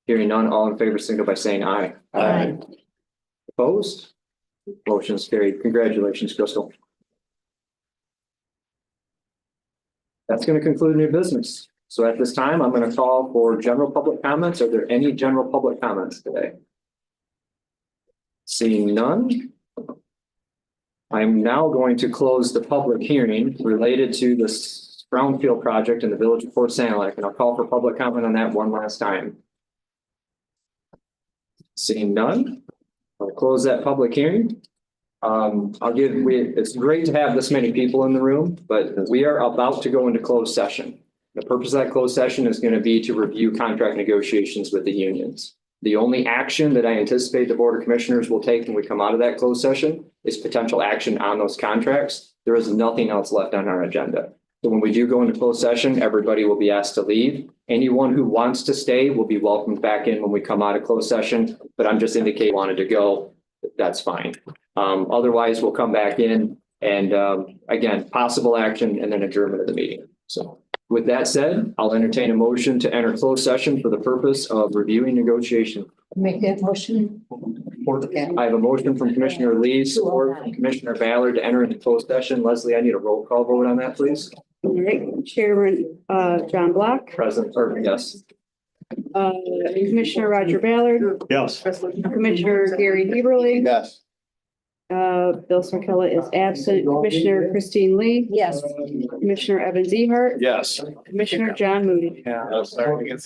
Speaker 4: Hearing none, all in favor signify by saying aye.
Speaker 6: Aye.
Speaker 4: Opposed? Motion is carried. Congratulations, Crystal. That's going to conclude new business. So at this time, I'm going to call for general public comments. Are there any general public comments today? Seeing none. I'm now going to close the public hearing related to this brownfield project in the village of Fort Sanilac, and I'll call for public comment on that one last time. Seeing none, I'll close that public hearing. It's great to have this many people in the room, but we are about to go into closed session. The purpose of that closed session is going to be to review contract negotiations with the unions. The only action that I anticipate the Board of Commissioners will take when we come out of that closed session is potential action on those contracts. There is nothing else left on our agenda. So when we do go into closed session, everybody will be asked to leave. Anyone who wants to stay will be welcomed back in when we come out of closed session, but I'm just indicating wanted to go, that's fine. Otherwise, we'll come back in and, again, possible action and then adjournment of the meeting. So with that said, I'll entertain a motion to enter closed session for the purpose of reviewing negotiation.
Speaker 6: Make that motion.
Speaker 4: I have a motion from Commissioner Lee, support from Commissioner Ballard to enter into closed session. Leslie, I need a roll call vote on that, please.
Speaker 3: All right, Chairman, John Block,
Speaker 4: Present, or yes.
Speaker 3: Commissioner Roger Ballard,
Speaker 1: Yes.
Speaker 3: Commissioner Gary Heberly,
Speaker 2: Yes.
Speaker 3: Bill Sarkella is absent, Commissioner Christine Lee,
Speaker 6: Yes.
Speaker 3: Commissioner Evans Ehart,
Speaker 7: Yes.
Speaker 3: Commissioner John Moody.
Speaker 8: Yeah, I'm sorry.